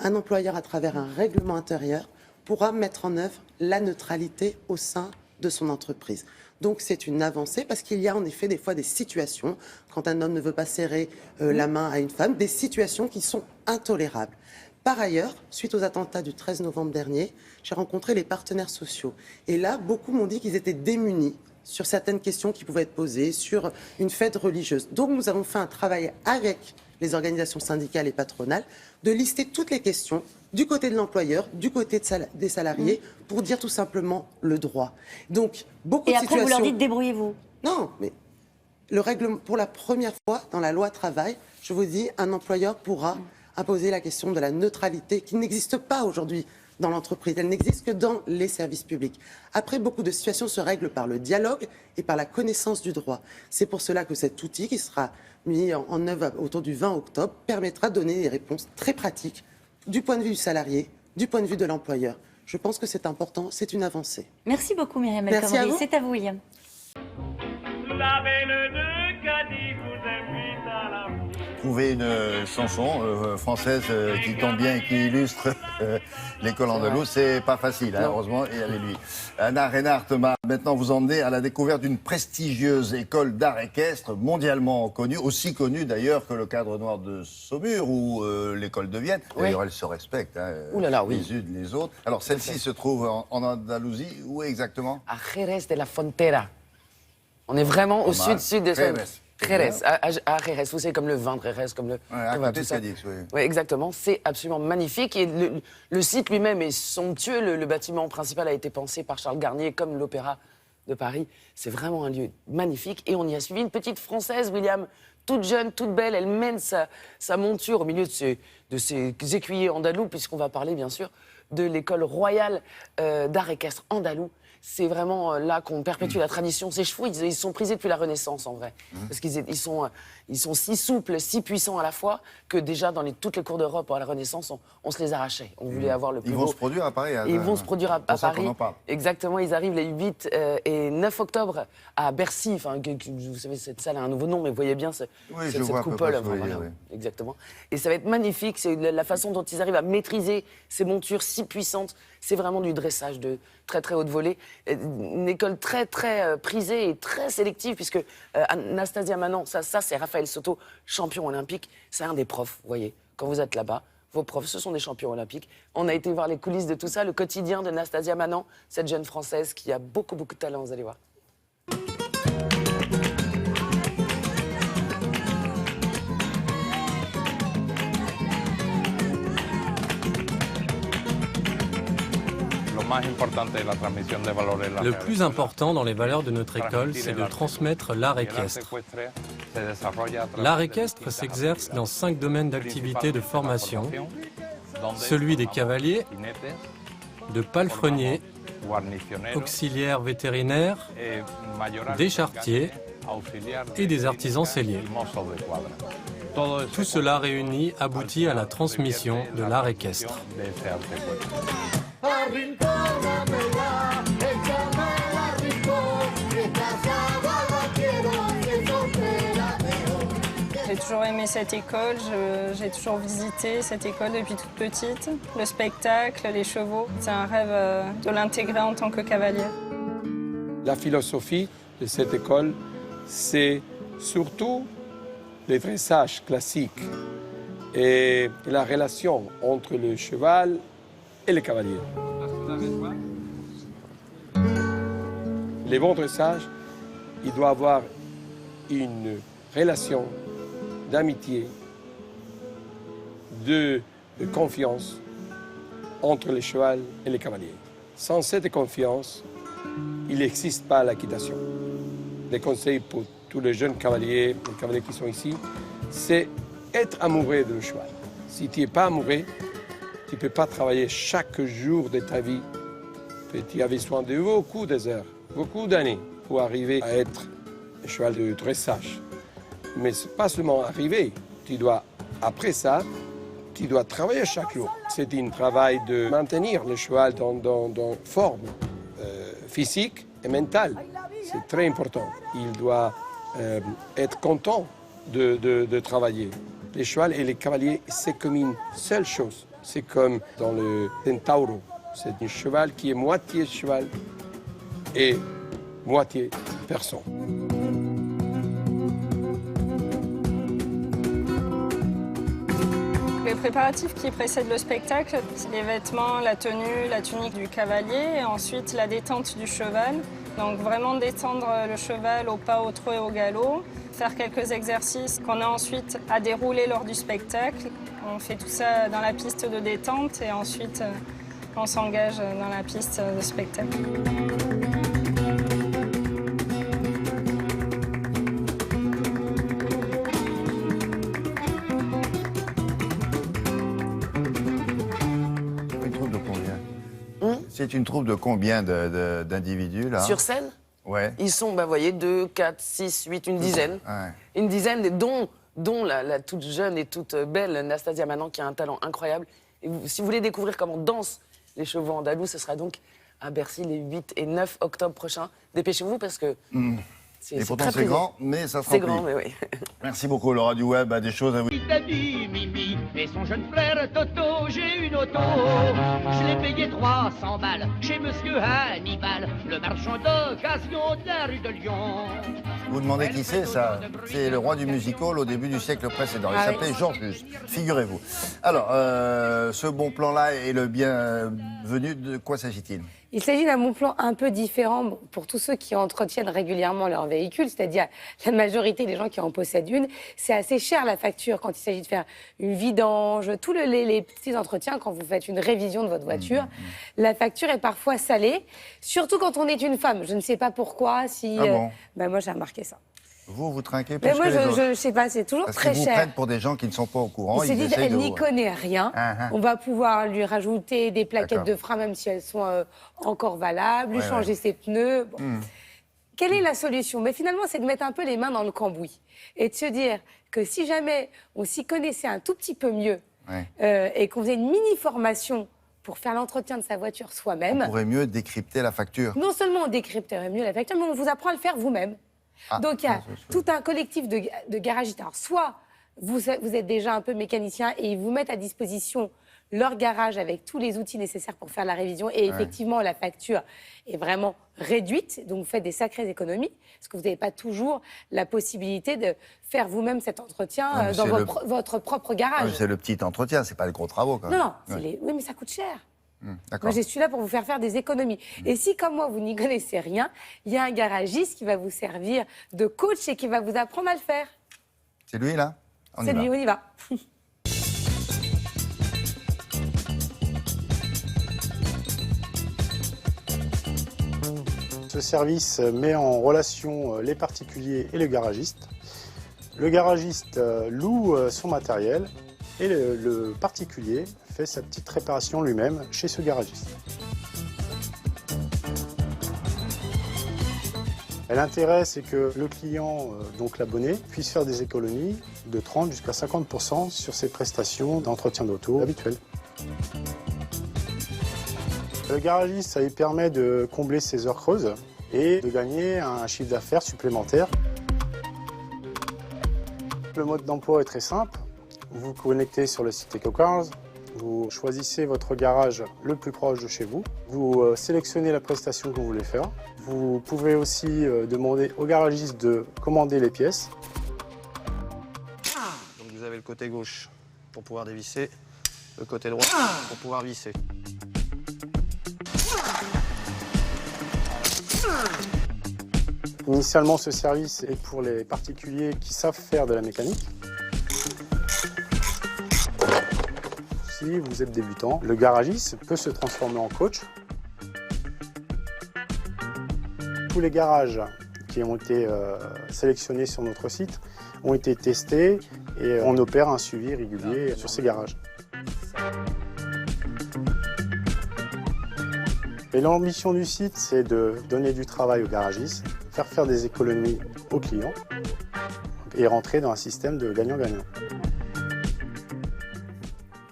un employeur, à travers un règlement intérieur, pourra mettre en œuvre la neutralité au sein de son entreprise. Donc c'est une avancée parce qu'il y a en effet des fois des situations, quand un homme ne veut pas serrer la main à une femme, des situations qui sont intolérables. Par ailleurs, suite aux attentats du 13 novembre dernier, j'ai rencontré les partenaires sociaux. Et là, beaucoup m'ont dit qu'ils étaient démunis sur certaines questions qui pouvaient être posées, sur une fête religieuse. Donc nous avons fait un travail avec les organisations syndicales et patronales, de lister toutes les questions du côté de l'employeur, du côté des salariés, pour dire tout simplement le droit. Donc, beaucoup de situations... Et après, vous leur dites, débrouillez-vous. Non, mais le règlement, pour la première fois dans la loi travail, je vous dis, un employeur pourra imposer la question de la neutralité qui n'existe pas aujourd'hui dans l'entreprise. Elle n'existe que dans les services publics. Après, beaucoup de situations se règlent par le dialogue et par la connaissance du droit. C'est pour cela que cet outil qui sera mis en œuvre autour du 20 octobre permettra de donner des réponses très pratiques du point de vue du salarié, du point de vue de l'employeur. Je pense que c'est important, c'est une avancée. Merci beaucoup Myriam El Merci à Khomri. vous. C'est à vous William. Trouver une chanson française qui tombe bien et qui illustre l'école andalouse, c'est pas facile, hein, heureusement, il y avait lui. Anna Reinhardt m'a maintenant vous emmener à la découverte d'une prestigieuse école d'art équestre mondialement connue, aussi connue d'ailleurs que le Cadre Noir de Saumur ou l'école de Vienne. D'ailleurs, elles se respectent, hein, les unes les autres. Alors, celle-ci se trouve en Andalousie, où exactement? À Jerez de la Frontera. On est vraiment au sud-sud de Jerez. Jerez, à Jerez, vous savez, comme le vin de Jerez, comme le... à côté de Cadix, oui. Oui, exactement. C'est absolument magnifique. Et le site lui-même est somptueux. Le bâtiment principal a été pensé par Charles Garnier, comme l'Opéra de Paris. C'est vraiment un lieu magnifique. Et on y a suivi une petite Française, William, toute jeune, toute belle. Elle mène sa monture au milieu de ses écuyers andalous, puisqu'on va parler, bien sûr, de l'école royale d'art équestre andalou. c'est vraiment là qu'on perpétue la tradition. Ces chevaux, ils sont prisés depuis la Renaissance, en vrai. Parce qu'ils sont si souples, si puissants à la fois, que déjà, dans toutes les cours d'Europe à la Renaissance, on se les arrachait. On voulait avoir le plus Ils beau. vont se produire à Paris. Ils vont se produire à Paris. Exactement, ils arrivent les 8 et 9 octobre à Bercy. Enfin, vous savez, cette salle a un nouveau nom, mais vous voyez bien cette coupole. Exactement. Et ça va être magnifique. C'est la façon dont ils arrivent à maîtriser ces montures si puissantes. C'est vraiment du dressage de très très haute volée. Une école très très prisée et très sélective, puisque Anastasia Manon, ça c'est Raphaël Soto, champion olympique. C'est un des profs, vous voyez. Quand vous êtes là-bas, vos profs, ce sont des champions olympiques. On a été voir les coulisses de tout ça, le quotidien de Nastasia Manon, cette jeune Française qui a beaucoup de talent, vous allez voir. Le plus important dans les valeurs de notre école, c'est de transmettre l'art équestre. L'art équestre s'exerce dans 5 domaines d'activité de formation, celui des cavaliers, de palefreniers, auxiliaires vétérinaires, des charretiers et des artisans selliers. Tout cela réuni aboutit à la transmission de l'art équestre. J'ai toujours aimé cette école, j'ai toujours visité cette école depuis toute petite. Le spectacle, les chevaux, c'est un rêve de l'intégrer en tant que cavalier. La philosophie de cette école, c'est surtout le dressage classique et la relation entre le cheval et le cavalier. Le bon dressage, il doit avoir une relation d'amitié, de confiance entre le cheval et le cavalier. Sans cette confiance, il n'existe pas l'équitation. Les conseils pour tous les jeunes cavaliers, les cavaliers qui sont ici, c'est être amoureux de le cheval. Si tu n'es pas amoureux, tu ne peux pas travailler chaque jour de ta vie. Tu as besoin de beaucoup d'heures, beaucoup d'années pour arriver à être un cheval de dressage. Mais ce n'est pas seulement arriver. Tu dois, après ça, tu dois travailler chaque jour. C'est un travail de maintenir le cheval dans forme physique et mentale. C'est très important. Il doit être content de travailler. Les chevaux et les cavaliers, c'est comme une seule chose. C'est comme dans le Centauro. C'est un cheval qui est moitié cheval et moitié personne. Les préparatifs qui précèdent le spectacle, c'est les vêtements, la tenue, la tunique du cavalier, et ensuite la détente du cheval. Donc vraiment détendre le cheval au pas, au trot et au galop. Faire quelques exercices qu'on a ensuite à dérouler lors du spectacle. On fait tout ça dans la piste de détente et ensuite on s'engage dans la piste de spectacle. C'est une troupe de combien d'individus, là? Sur scène? Ouais. Ils sont, vous voyez, 2, 4, 6, 8, une dizaine. Ouais. Une dizaine, dont la toute jeune et toute belle Nastasia Manon, qui a un talent incroyable. Et si vous voulez découvrir comment dansent les chevaux andalous, ce sera donc à Bercy les 8 et 9 octobre prochains. Dépêchez-vous parce que... Et pourtant c'est grand, mais ça se remplit. C'est grand, mais oui. Merci beaucoup, Laura du Web a des choses à vous dire. Il t'a dit, Mimi, et son jeune frère Toto, j'ai une auto. Je l'ai payé 300 balles chez monsieur Hannibal, le marchand d'occasion de la rue de Lyon. Vous demandez qui c'est, ça? C'est le roi du musical au début du siècle précédent. Il s'appelait Georges, figurez-vous. Alors, ce bon plan-là est le bienvenu. De quoi s'agit-il? Il s'agit d'un bon plan un peu différent pour tous ceux qui entretiennent régulièrement leur véhicule, c'est-à-dire la majorité des gens qui en possèdent une. C'est assez cher la facture quand il s'agit de faire une vidange, tous les petits entretiens quand vous faites une révision de votre voiture. La facture est parfois salée, surtout quand on est une femme. Je ne sais pas pourquoi, si... Ah bon? Moi j'ai remarqué ça. Vous trinquez plus Mais moi, que les autres. je sais pas, c'est toujours Parce très qu'ils vous cher. prennent pour des gens qui ne sont pas au courant. Ils se disent, essaient elle de n'y vous- connaît rien. Ah. On va pouvoir lui rajouter des plaquettes D'accord. de frein, même si elles sont encore valables, lui Ouais, changer ouais. ses pneus. Bon. Hmm. Quelle est la solution? Mais finalement, c'est de mettre un peu les mains dans le cambouis et de se dire que si jamais on s'y connaissait un tout petit peu mieux et qu'on faisait une mini-formation pour faire l'entretien de sa voiture soi-même, On pourrait mieux décrypter la facture. non seulement on décrypterait mieux la facture, mais on vous apprend à le faire vous-même. Donc il y a tout un collectif de garagistes. Alors soit vous êtes déjà un peu mécanicien et ils vous mettent à disposition leur garage avec tous les outils nécessaires pour faire la révision. Et effectivement, la facture est vraiment réduite, donc vous faites des sacrées économies, parce que vous n'avez pas toujours la possibilité de faire vous-même cet entretien Ouais, mais dans c'est votre propre garage. C'est le petit entretien, c'est pas le gros travaux quand même. Non, Ouais. oui, mais ça coûte cher. D'accord. Moi, je suis là pour vous faire des économies. Et si, comme moi, vous n'y connaissez rien, il y a un garagiste qui va vous servir de coach et qui va vous apprendre à le faire. C'est lui là On y C'est va. lui, on y va. Ce service met en relation les particuliers et le garagiste. Le garagiste loue son matériel et le particulier fait sa petite réparation lui-même chez ce garagiste. L'intérêt, c'est que le client, donc l'abonné, puisse faire des économies de 30 jusqu'à 50% sur ses prestations d'entretien d'auto habituelles. Le garagiste, ça lui permet de combler ses heures creuses et de gagner un chiffre d'affaires supplémentaire. Le mode d'emploi est très simple. Vous vous connectez sur le site EcoCars, vous choisissez votre garage le plus proche de chez vous, vous sélectionnez la prestation que vous voulez faire. Vous pouvez aussi demander au garagiste de commander les pièces. Donc vous avez le côté gauche pour pouvoir dévisser, le côté droit pour pouvoir visser. Initialement, ce service est pour les particuliers qui savent faire de la mécanique. Si vous êtes débutant, le garagiste peut se transformer en coach. Tous les garages qui ont été sélectionnés sur notre site ont été testés et on opère un suivi régulier sur ces garages. Et l'ambition du site, c'est de donner du travail aux garagistes, faire des économies aux clients et rentrer dans un système de gagnant-gagnant.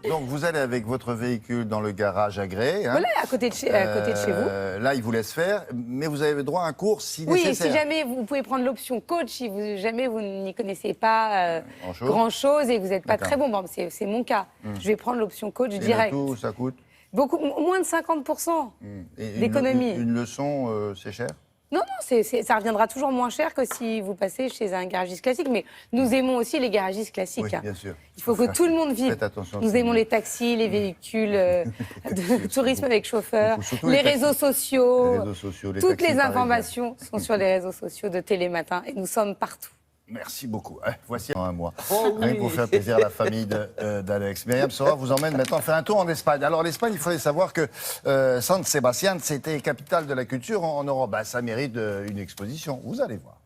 Donc vous allez avec votre véhicule dans le garage agréé. Hein. Voilà, à côté de chez vous. Là, il vous laisse faire, mais vous avez le droit à un cours si Oui, nécessaire. si jamais vous pouvez prendre l'option coach, si jamais vous n'y connaissez pas Grand-chose. et que vous n'êtes pas D'accord. très bon, bon c'est mon cas. Je vais prendre l'option coach Et direct. le tout, ça coûte Beaucoup, moins de 50% d'économie. Une leçon, c'est cher? Non, ça reviendra toujours moins cher que si vous passez chez un garagiste classique. Mais nous aimons aussi les garagistes classiques. Oui, hein. bien sûr. Il faut que tout le monde vive. Faites attention. Nous aimons les taxis, les véhicules de tourisme avec chauffeur, Surtout les les taxis. réseaux sociaux. Les réseaux sociaux, les Toutes taxis les parisiens. informations sont sur les réseaux sociaux de Télématin et nous sommes partout. Merci beaucoup. Voici un mois. Oh oui. Rien que pour faire plaisir à la famille d'Alex. Myriam Sora vous emmène maintenant faire un tour en Espagne. Alors l'Espagne, il fallait savoir que San Sebastián, c'était capitale de la culture en Europe. Bah, ça mérite une exposition. Vous allez voir.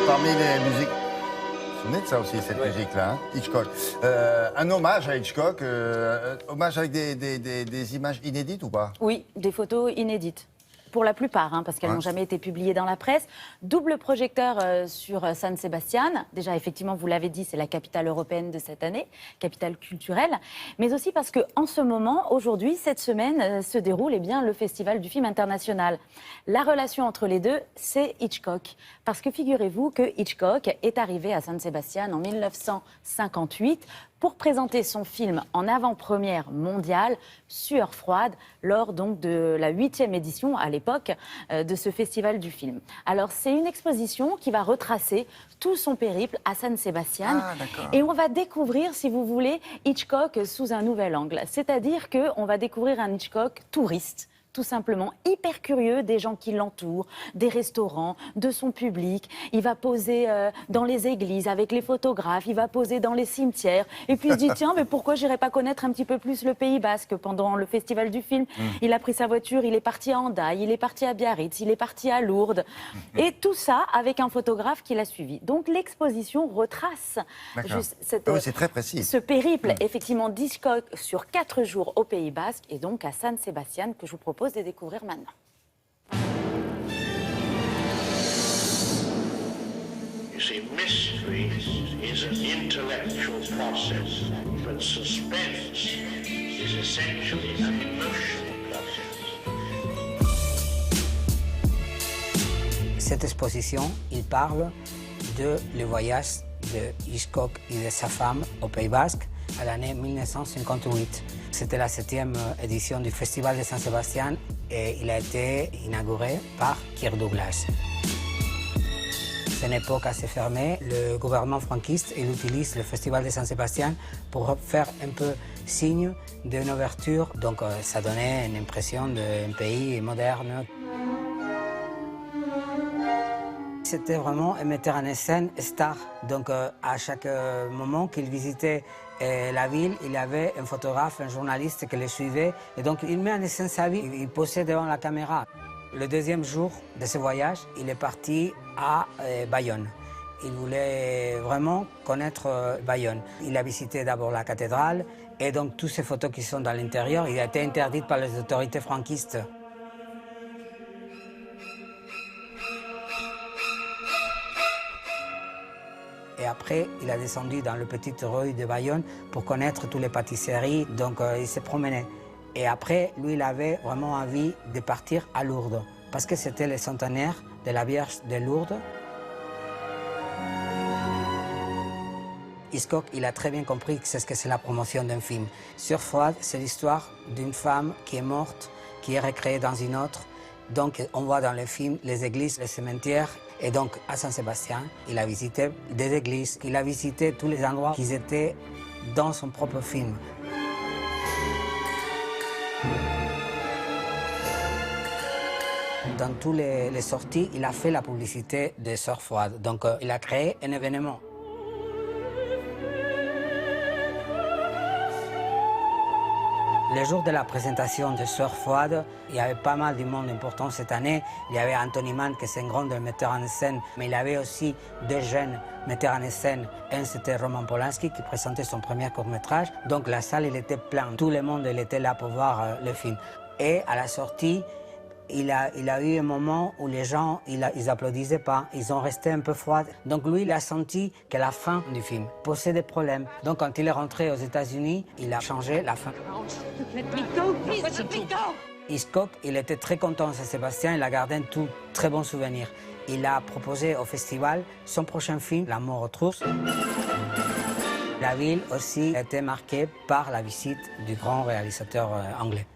Parmi les musiques... Vous vous souvenez de ça aussi, cette musique-là, hein, Hitchcock. Un hommage à Hitchcock, hommage avec des images inédites ou pas? Oui, des photos inédites. Pour la plupart, parce qu'elles n'ont jamais été publiées dans la presse. Double projecteur sur San Sebastián. Déjà, effectivement, vous l'avez dit, c'est la capitale européenne de cette année, capitale culturelle. Mais aussi parce qu'en ce moment, aujourd'hui, cette semaine, se déroule le Festival du film international. La relation entre les deux, c'est Hitchcock. Parce que figurez-vous que Hitchcock est arrivé à San Sebastián en 1958 pour présenter son film en avant-première mondiale, Sueur froide, lors donc de la 8e édition à l'époque de ce festival du film. Alors c'est une exposition qui va retracer tout son périple à San Sebastián et on va découvrir, si vous voulez, Hitchcock sous un nouvel angle. C'est-à-dire qu'on va découvrir un Hitchcock touriste, tout simplement, hyper curieux des gens qui l'entourent, des restaurants, de son public. Il va poser dans les églises avec les photographes, il va poser dans les cimetières. Et puis il se dit, tiens, mais pourquoi j'irais pas connaître un petit peu plus le Pays Basque pendant le festival du film? Il a pris sa voiture, il est parti à Hendaye, il est parti à Biarritz, il est parti à Lourdes. Et tout ça avec un photographe qui l'a suivi. Donc l'exposition retrace c'est très précis. ce périple, effectivement, d'Hitchcock sur 4 jours au Pays Basque et donc à San Sebastián que je vous propose de découvrir maintenant. You see, mystery is an intellectual process, but suspense is essentially an emotional process. Cette exposition, il parle de le voyage de Hitchcock et de sa femme au Pays Basque à l'année 1958. C'était la 7e édition du Festival de Saint-Sébastien et il a été inauguré par Kirk Douglas. C'est une époque assez fermée. Le gouvernement franquiste il utilise le Festival de Saint-Sébastien pour faire un peu signe d'une ouverture. Donc ça donnait une impression d'un pays moderne. C'était vraiment un metteur en scène star. Donc à chaque moment qu'il visitait la ville, il y avait un photographe, un journaliste qui le suivait. Et donc il met en scène sa vie, il posait devant la caméra. Le deuxième jour de ce voyage, il est parti à Bayonne. Il voulait vraiment connaître Bayonne. Il a visité d'abord la cathédrale et donc toutes ces photos qui sont dans l'intérieur, il a été interdit par les autorités franquistes. Et après, il a descendu dans le petit rue de Bayonne pour connaître toutes les pâtisseries. Donc, il s'est promené. Et après, lui, il avait vraiment envie de partir à Lourdes, parce que c'était le centenaire de la Vierge de Lourdes. Hitchcock, il a très bien compris que c'est ce que c'est la promotion d'un film. Sur Froide, c'est l'histoire d'une femme qui est morte, qui est recréée dans une autre. Donc, on voit dans le film les églises, les cimetières. Et donc, à Saint-Sébastien, il a visité des églises, il a visité tous les endroits qui étaient dans son propre film. Dans toutes les sorties, il a fait la publicité de Sœurs Froides. Donc, il a créé un événement. Le jour de la présentation de Sœurs Froides, il y avait pas mal de monde important cette année. Il y avait Anthony Mann, qui est un grand metteur en scène, mais il y avait aussi 2 jeunes metteurs en scène. Un, c'était Roman Polanski, qui présentait son premier court-métrage. Donc la salle, elle était pleine. Tout le monde était là pour voir le film. Et à la sortie, il a eu un moment où les gens, ils applaudissaient pas, ils ont resté un peu froids. Donc lui, il a senti que la fin du film posait des problèmes. Donc quand il est rentré aux États-Unis, il a changé la fin. Hitchcock, il était très content de Saint-Sébastien, il a gardé un tout très bon souvenir. Il a proposé au festival son prochain film, La mort aux trousses. La ville aussi a été marquée par la visite du grand réalisateur anglais.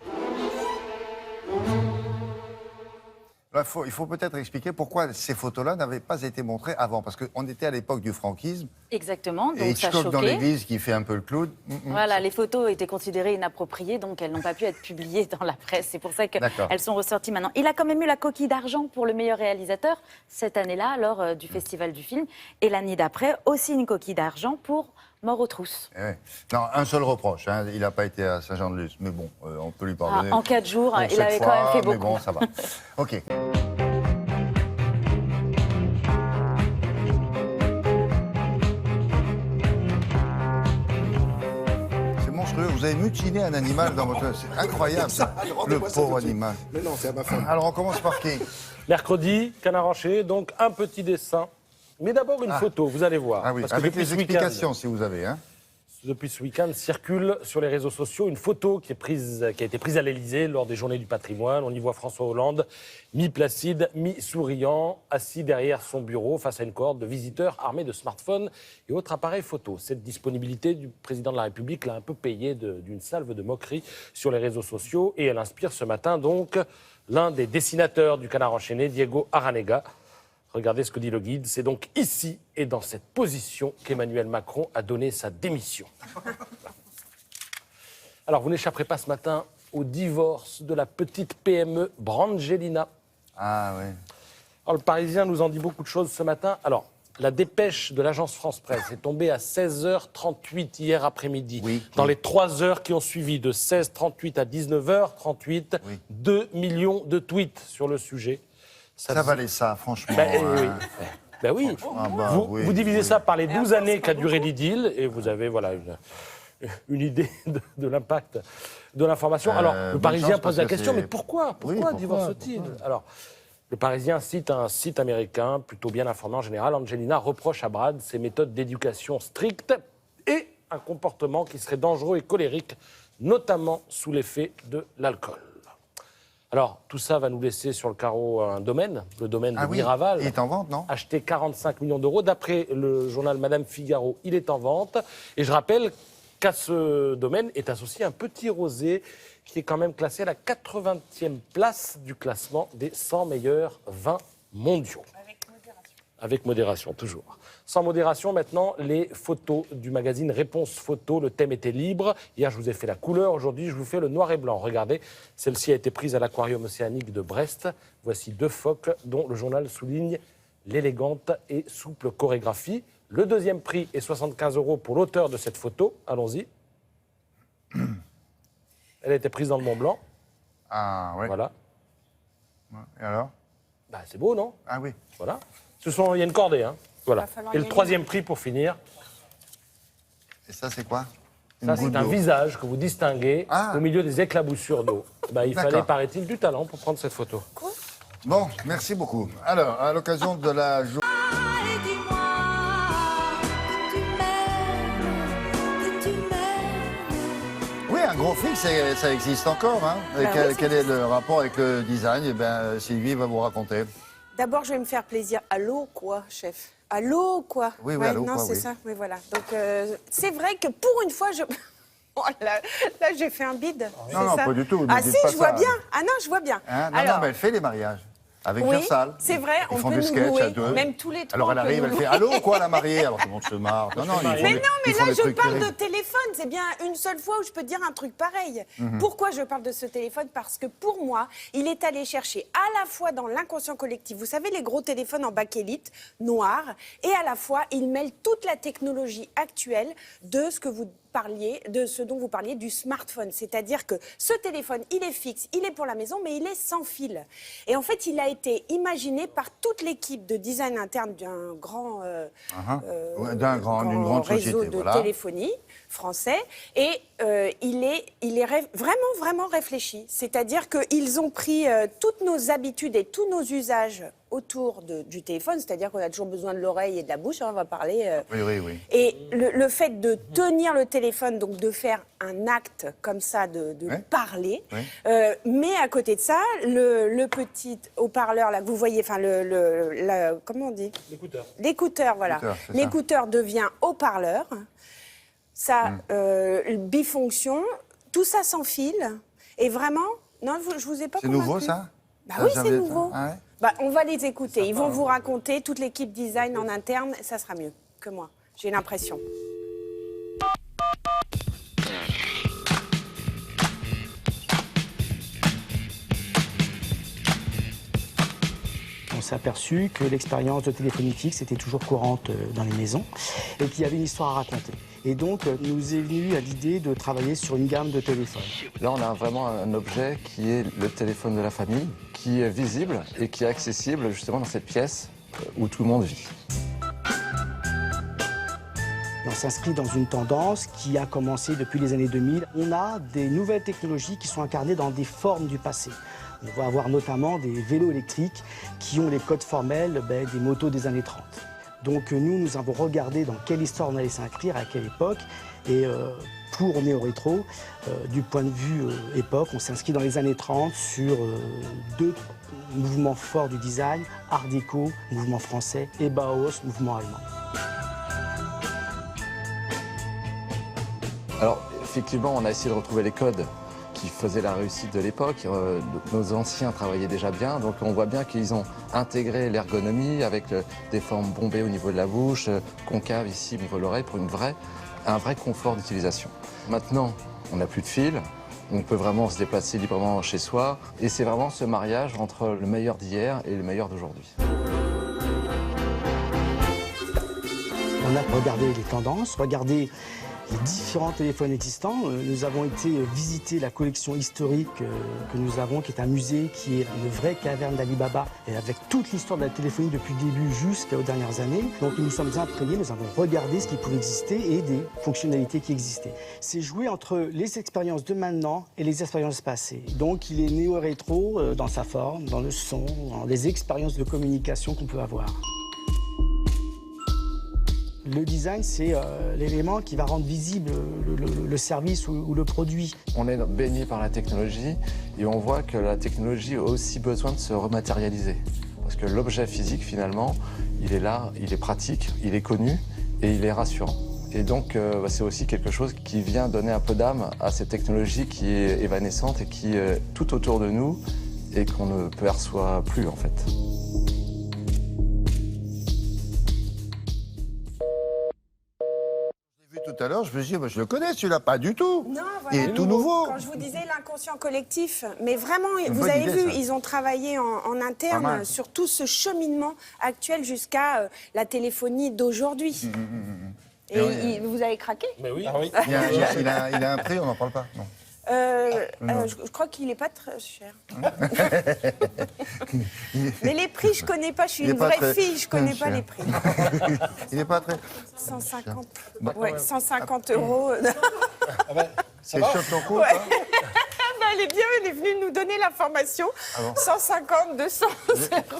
Il faut peut-être expliquer pourquoi ces photos-là n'avaient pas été montrées avant, parce qu'on était à l'époque du franquisme. Exactement, donc et ça Hitchcock choquait. dans l'église qui fait un peu le clown. Voilà, les photos étaient considérées inappropriées, donc elles n'ont pas pu être publiées dans la presse. C'est pour ça qu'elles sont ressorties maintenant. Il a quand même eu la coquille d'argent pour le meilleur réalisateur cette année-là, lors du Festival du film. Et l'année d'après, aussi une coquille d'argent pour Mort aux trousses. Non, un seul reproche, hein, il n'a pas été à Saint-Jean-de-Luz, mais bon, on peut lui pardonner. En 4 jours, il avait quand même fait beaucoup. Mais bon, ça va. Ok. C'est monstrueux, vous avez mutiné un animal dans votre... C'est incroyable, ça, le pauvre animal. Mais non, c'est à ma femme. Alors, on commence par qui? Mercredi, Canard enchaîné, donc un petit dessin. Mais d'abord une photo, vous allez voir. Ah oui, parce que avec depuis les ce week-end, explications, si vous avez. Hein. Depuis ce week-end, circule sur les réseaux sociaux une photo qui a été prise à l'Élysée lors des Journées du patrimoine. On y voit François Hollande, mi-placide, mi-souriant, assis derrière son bureau face à une cohorte de visiteurs armés de smartphones et autres appareils photo. Cette disponibilité du président de la République l'a un peu payé d'une salve de moquerie sur les réseaux sociaux et elle inspire ce matin donc l'un des dessinateurs du Canard enchaîné, Diego Aranega. Regardez ce que dit le guide. C'est donc ici et dans cette position qu'Emmanuel Macron a donné sa démission. Alors, vous n'échapperez pas ce matin au divorce de la petite PME Brangelina. Ah oui. Alors, le Parisien nous en dit beaucoup de choses ce matin. Alors, la dépêche de l'agence France-Presse est tombée à 16h38 hier après-midi. Dans les 3 heures qui ont suivi, de 16h38 à 19h38, 2 millions de tweets sur le sujet. Ça valait ça, franchement. Ben oui. Vous divisez ça par les 12 années qu'a duré l'idylle et vous avez voilà, une idée de l'impact de l'information. Alors, le Parisien pose la question, mais pourquoi divorce-t-il? Alors, le Parisien cite un site américain plutôt bien informé en général. Angelina reproche à Brad ses méthodes d'éducation strictes et un comportement qui serait dangereux et colérique, notamment sous l'effet de l'alcool. Alors, tout ça va nous laisser sur le carreau un domaine, le domaine de Miraval. Il est en vente, non? Acheté 45 millions d'euros. D'après le journal Madame Figaro, il est en vente. Et je rappelle qu'à ce domaine est associé un petit rosé qui est quand même classé à la 80e place du classement des 100 meilleurs vins mondiaux. Avec modération. Avec modération, toujours. Sans modération, maintenant, les photos du magazine Réponse Photo. Le thème était libre. Hier, je vous ai fait la couleur. Aujourd'hui, je vous fais le noir et blanc. Regardez, celle-ci a été prise à l'aquarium océanique de Brest. Voici 2 phoques dont le journal souligne l'élégante et souple chorégraphie. Le deuxième prix est 75 € pour l'auteur de cette photo. Allons-y. Elle a été prise dans le Mont Blanc. Ah, oui. Voilà. Et alors? C'est beau, non? Ah oui. Voilà. Il y a une cordée, hein. Voilà. Et le 3e prix pour finir. Et ça, c'est quoi? Ça, c'est un visage que vous distinguez au milieu des éclaboussures d'eau. Il fallait, paraît-il, du talent pour prendre cette photo. Quoi? Bon, merci beaucoup. Alors, à l'occasion de la journée... Oui, un gros fil, ça existe encore. Hein. Quel est le rapport avec le design? Eh bien, Sylvie va vous raconter. D'abord, je vais me faire plaisir. Allô, quoi, chef? Allô, quoi? Oui, allô, non, quoi, c'est ça. Mais voilà. Donc, c'est vrai que pour une fois, Oh là, j'ai fait un bide. Non, pas du tout. Ah si, je vois bien. Ah non, je vois bien. Hein? Non, mais elle fait les mariages. Avec Versal. C'est vrai, Ils on font peut des nous sketchs louer, à 2. même tous les trois. Alors elle arrive, elle fait allô quoi la mariée, alors tout le monde se marre. Non, mais là je parle de téléphone, c'est bien une seule fois où je peux dire un truc pareil. Pourquoi je parle de ce téléphone? Parce que pour moi, il est allé chercher à la fois dans l'inconscient collectif, vous savez les gros téléphones en bakélite, noirs, et à la fois il mêle toute la technologie actuelle de ce que vous parliez, de ce dont vous parliez, du smartphone. C'est-à-dire que ce téléphone, il est fixe, il est pour la maison, mais il est sans fil. Et en fait, il a été imaginé par toute l'équipe de design interne d'un grand, d'une grande réseau société, de téléphonie français. Et il est vraiment réfléchi. C'est-à-dire qu'ils ont pris toutes nos habitudes et tous nos usages autour du téléphone, c'est-à-dire qu'on a toujours besoin de l'oreille et de la bouche, on va parler. Oui. Et le fait de tenir le téléphone, donc de faire un acte comme ça, de parler, mais à côté de ça, le petit haut-parleur là que vous voyez, enfin comment on dit? L'écouteur. L'écouteur, voilà. L'écouteur devient haut-parleur. Ça, bifonction, tout ça sans fil. Et vraiment, non, je vous ai pas convaincu. C'est nouveau ça? Bah oui, c'est nouveau. On va les écouter. Ils vont vous raconter, toute l'équipe design en interne, ça sera mieux que moi. J'ai l'impression. On s'est aperçu que l'expérience de téléphonie fixe était toujours courante dans les maisons et qu'il y avait une histoire à raconter. Et donc, nous est venu à l'idée de travailler sur une gamme de téléphones. Là, on a vraiment un objet qui est le téléphone de la famille, qui est visible et qui est accessible justement dans cette pièce où tout le monde vit. On s'inscrit dans une tendance qui a commencé depuis les années 2000. On a des nouvelles technologies qui sont incarnées dans des formes du passé. On va avoir notamment des vélos électriques qui ont les codes formels des motos des années 30. Donc nous avons regardé dans quelle histoire on allait s'inscrire, à quelle époque. Et pour Néo-Rétro, du point de vue époque, on s'inscrit dans les années 30 sur 2 mouvements forts du design, Art déco, mouvement français, et Bauhaus, mouvement allemand. Alors, effectivement, on a essayé de retrouver les codes qui faisaient la réussite de l'époque. Nos anciens travaillaient déjà bien, donc on voit bien qu'ils ont intégré l'ergonomie avec des formes bombées au niveau de la bouche, concave ici au niveau de l'oreille pour un vrai confort d'utilisation. Maintenant, on n'a plus de fil, On peut vraiment se déplacer librement chez soi. Et c'est vraiment ce mariage entre le meilleur d'hier et le meilleur d'aujourd'hui. On a regardé les tendances, regardé les différents téléphones existants. Nous avons été visiter la collection historique que nous avons, qui est un musée, qui est une vraie caverne d'Ali Baba, et avec toute l'histoire de la téléphonie depuis le début jusqu'aux dernières années. Donc nous nous sommes imprégnés, nous avons regardé ce qui pouvait exister et des fonctionnalités qui existaient. C'est jouer entre les expériences de maintenant et les expériences passées. Donc il est néo-rétro dans sa forme, dans le son, dans les expériences de communication qu'on peut avoir. Le design, c'est l'élément qui va rendre visible le service ou le produit. On est baigné par la technologie et on voit que la technologie a aussi besoin de se rematérialiser. Parce que l'objet physique, finalement, il est là, il est pratique, il est connu et il est rassurant. Et donc, c'est aussi quelque chose qui vient donner un peu d'âme à cette technologie qui est évanescente et qui est tout autour de nous et qu'on ne perçoit plus, en fait. Tout à l'heure, je me suis dit, je le connais, celui-là, pas du tout. Non, voilà. Il est tout nouveau. Quand je vous disais l'inconscient collectif, mais vraiment, vous avez vu, ils ont travaillé en interne sur tout ce cheminement actuel jusqu'à la téléphonie d'aujourd'hui. Et vous avez craqué? Mais oui. Ah oui. Il a un prix, on n'en parle pas. Non. Je crois qu'il n'est pas très cher. Mais les prix, je ne connais pas. Je suis une vraie fille, je ne connais pas les prix. Il n'est pas très... 150, ouais, 150 euros. C'est choc ton coup, elle est bien, elle est venue nous donner l'information. Ah bon. 150, 200 euros.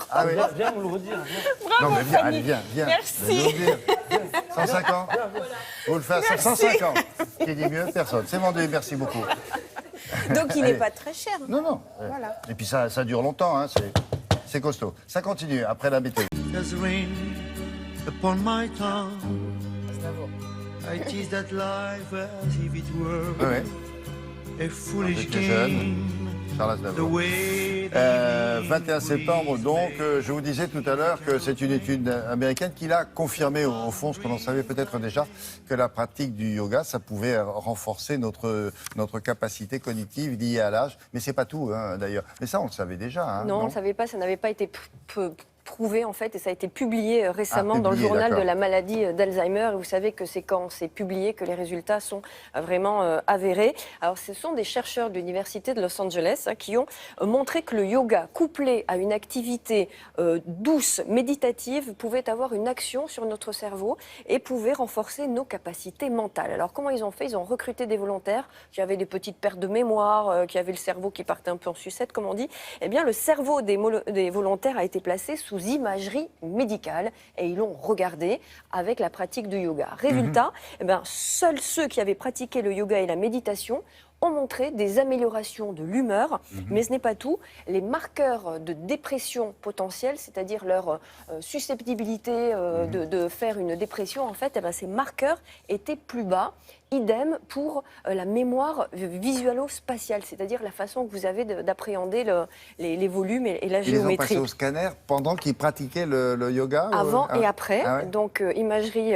Ah oui. Viens nous le redire. Bravo, non, mais viens, allez, viens. Merci. 150. Vous le faites à 150. Qui dit mieux? Personne. C'est vendu, merci beaucoup. Donc il n'est pas très cher. Non, non. Voilà. Et puis ça dure longtemps, hein. C'est costaud. Ça continue après la météo. Ouais. A foolish game. 21 septembre, donc, je vous disais tout à l'heure que c'est une étude américaine qui l'a confirmé, au fond, ce que l'on savait peut-être déjà, que la pratique du yoga, ça pouvait renforcer notre capacité cognitive liée à l'âge. Mais c'est pas tout, hein, d'ailleurs. Mais ça, on le savait déjà. Hein, non, on ne le savait pas, ça n'avait pas été prouvé en fait, et ça a été publié récemment dans le journal de la maladie d'Alzheimer. Et vous savez que c'est quand c'est publié que les résultats sont vraiment avérés. Alors ce sont des chercheurs de l'université de Los Angeles qui ont montré que le yoga couplé à une activité douce, méditative, pouvait avoir une action sur notre cerveau et pouvait renforcer nos capacités mentales. Alors comment ils ont fait? Ils ont recruté des volontaires qui avaient des petites pertes de mémoire, qui avaient le cerveau qui partait un peu en sucette, comme on dit. Eh bien, le cerveau des volontaires a été placé sous imagerie médicale et ils l'ont regardé avec la pratique du yoga. Résultat, seuls ceux qui avaient pratiqué le yoga et la méditation ont montré des améliorations de l'humeur, mais ce n'est pas tout. Les marqueurs de dépression potentielle, c'est-à-dire leur susceptibilité de faire une dépression, en fait, ces marqueurs étaient plus bas. Idem pour la mémoire visualo-spatiale, c'est-à-dire la façon que vous avez d'appréhender les volumes et la géométrie. Ils ont passé au scanner pendant qu'ils pratiquaient le yoga? Avant et après, donc imagerie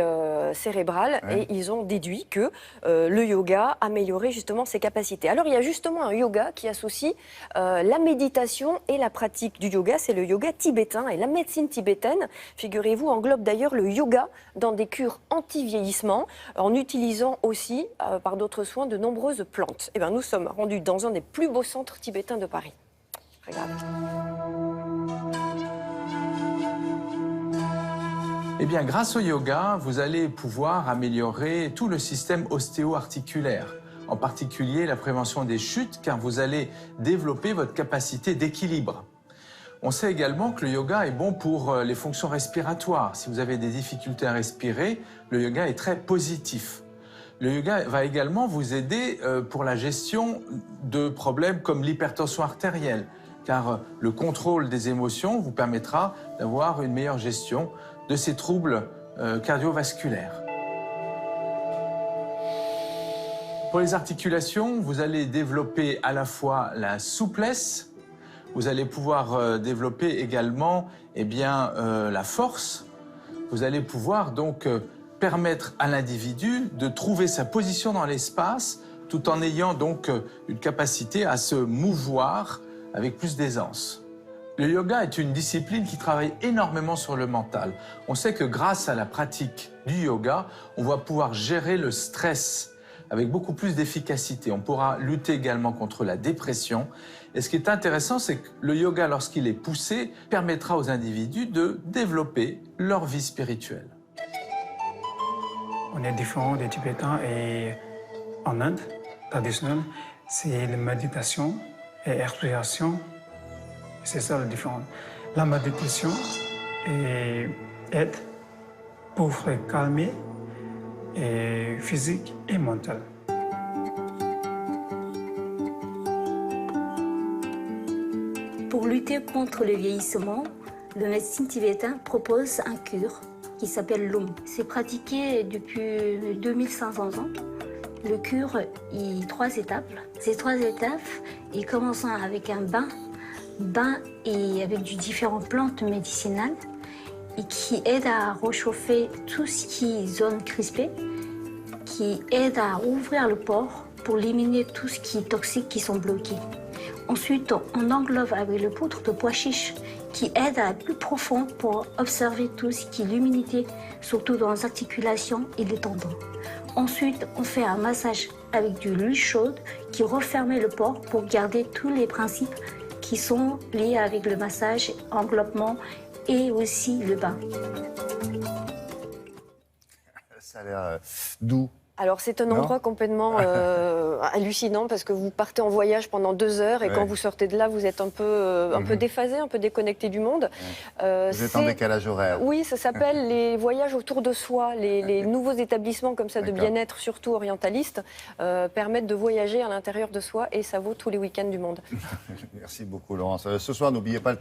cérébrale, et ils ont déduit que le yoga améliorait justement ses capacités. Alors il y a justement un yoga qui associe la méditation et la pratique du yoga, c'est le yoga tibétain. Et la médecine tibétaine, figurez-vous, englobe d'ailleurs le yoga dans des cures anti-vieillissement, en utilisant aussi par d'autres soins de nombreuses plantes. Et nous sommes rendus dans un des plus beaux centres tibétains de Paris. Regarde. Eh bien, grâce au yoga, vous allez pouvoir améliorer tout le système ostéo-articulaire, en particulier la prévention des chutes, car vous allez développer votre capacité d'équilibre. On sait également que le yoga est bon pour les fonctions respiratoires. Si vous avez des difficultés à respirer, le yoga est très positif. Le yoga va également vous aider pour la gestion de problèmes comme l'hypertension artérielle, car le contrôle des émotions vous permettra d'avoir une meilleure gestion de ces troubles cardiovasculaires. Pour les articulations, vous allez développer à la fois la souplesse, vous allez pouvoir développer également la force, vous allez pouvoir donc permettre à l'individu de trouver sa position dans l'espace tout en ayant donc une capacité à se mouvoir avec plus d'aisance. Le yoga est une discipline qui travaille énormément sur le mental. On sait que grâce à la pratique du yoga, on va pouvoir gérer le stress avec beaucoup plus d'efficacité. On pourra lutter également contre la dépression. Et ce qui est intéressant, c'est que le yoga, lorsqu'il est poussé, permettra aux individus de développer leur vie spirituelle. On est différent des Tibétains et en Inde, traditionnelle, c'est la méditation et respiration. C'est ça la différence. La méditation aide pour calmer et physique et mental. Pour lutter contre le vieillissement, le médecin tibétain propose un cure qui s'appelle l'Om. C'est pratiqué depuis 2500 ans. Le cure, il y a 3 étapes. Ces 3 étapes, il commence avec un bain et avec différentes plantes médicinales et qui aident à réchauffer tout ce qui est zone crispée, qui aident à ouvrir le pore pour éliminer tout ce qui est toxique qui sont bloqués. Ensuite, on englobe avec le poudre de pois chiche qui aide à être plus profond pour observer tout ce qui est l'humidité, surtout dans les articulations et les tendons. Ensuite, on fait un massage avec de l'huile chaude qui referme le pore pour garder tous les principes qui sont liés avec le massage, englobement et aussi le bain. Ça a l'air doux. Alors c'est un endroit complètement hallucinant parce que vous partez en voyage pendant 2 heures et quand vous sortez de là, vous êtes un peu déphasé, un peu déconnecté du monde. Vous êtes en décalage horaire. Oui, ça s'appelle les voyages autour de soi. Les nouveaux établissements comme ça de bien-être, surtout orientalistes, permettent de voyager à l'intérieur de soi et ça vaut tous les week-ends du monde. Merci beaucoup Laurence. Ce soir, n'oubliez pas le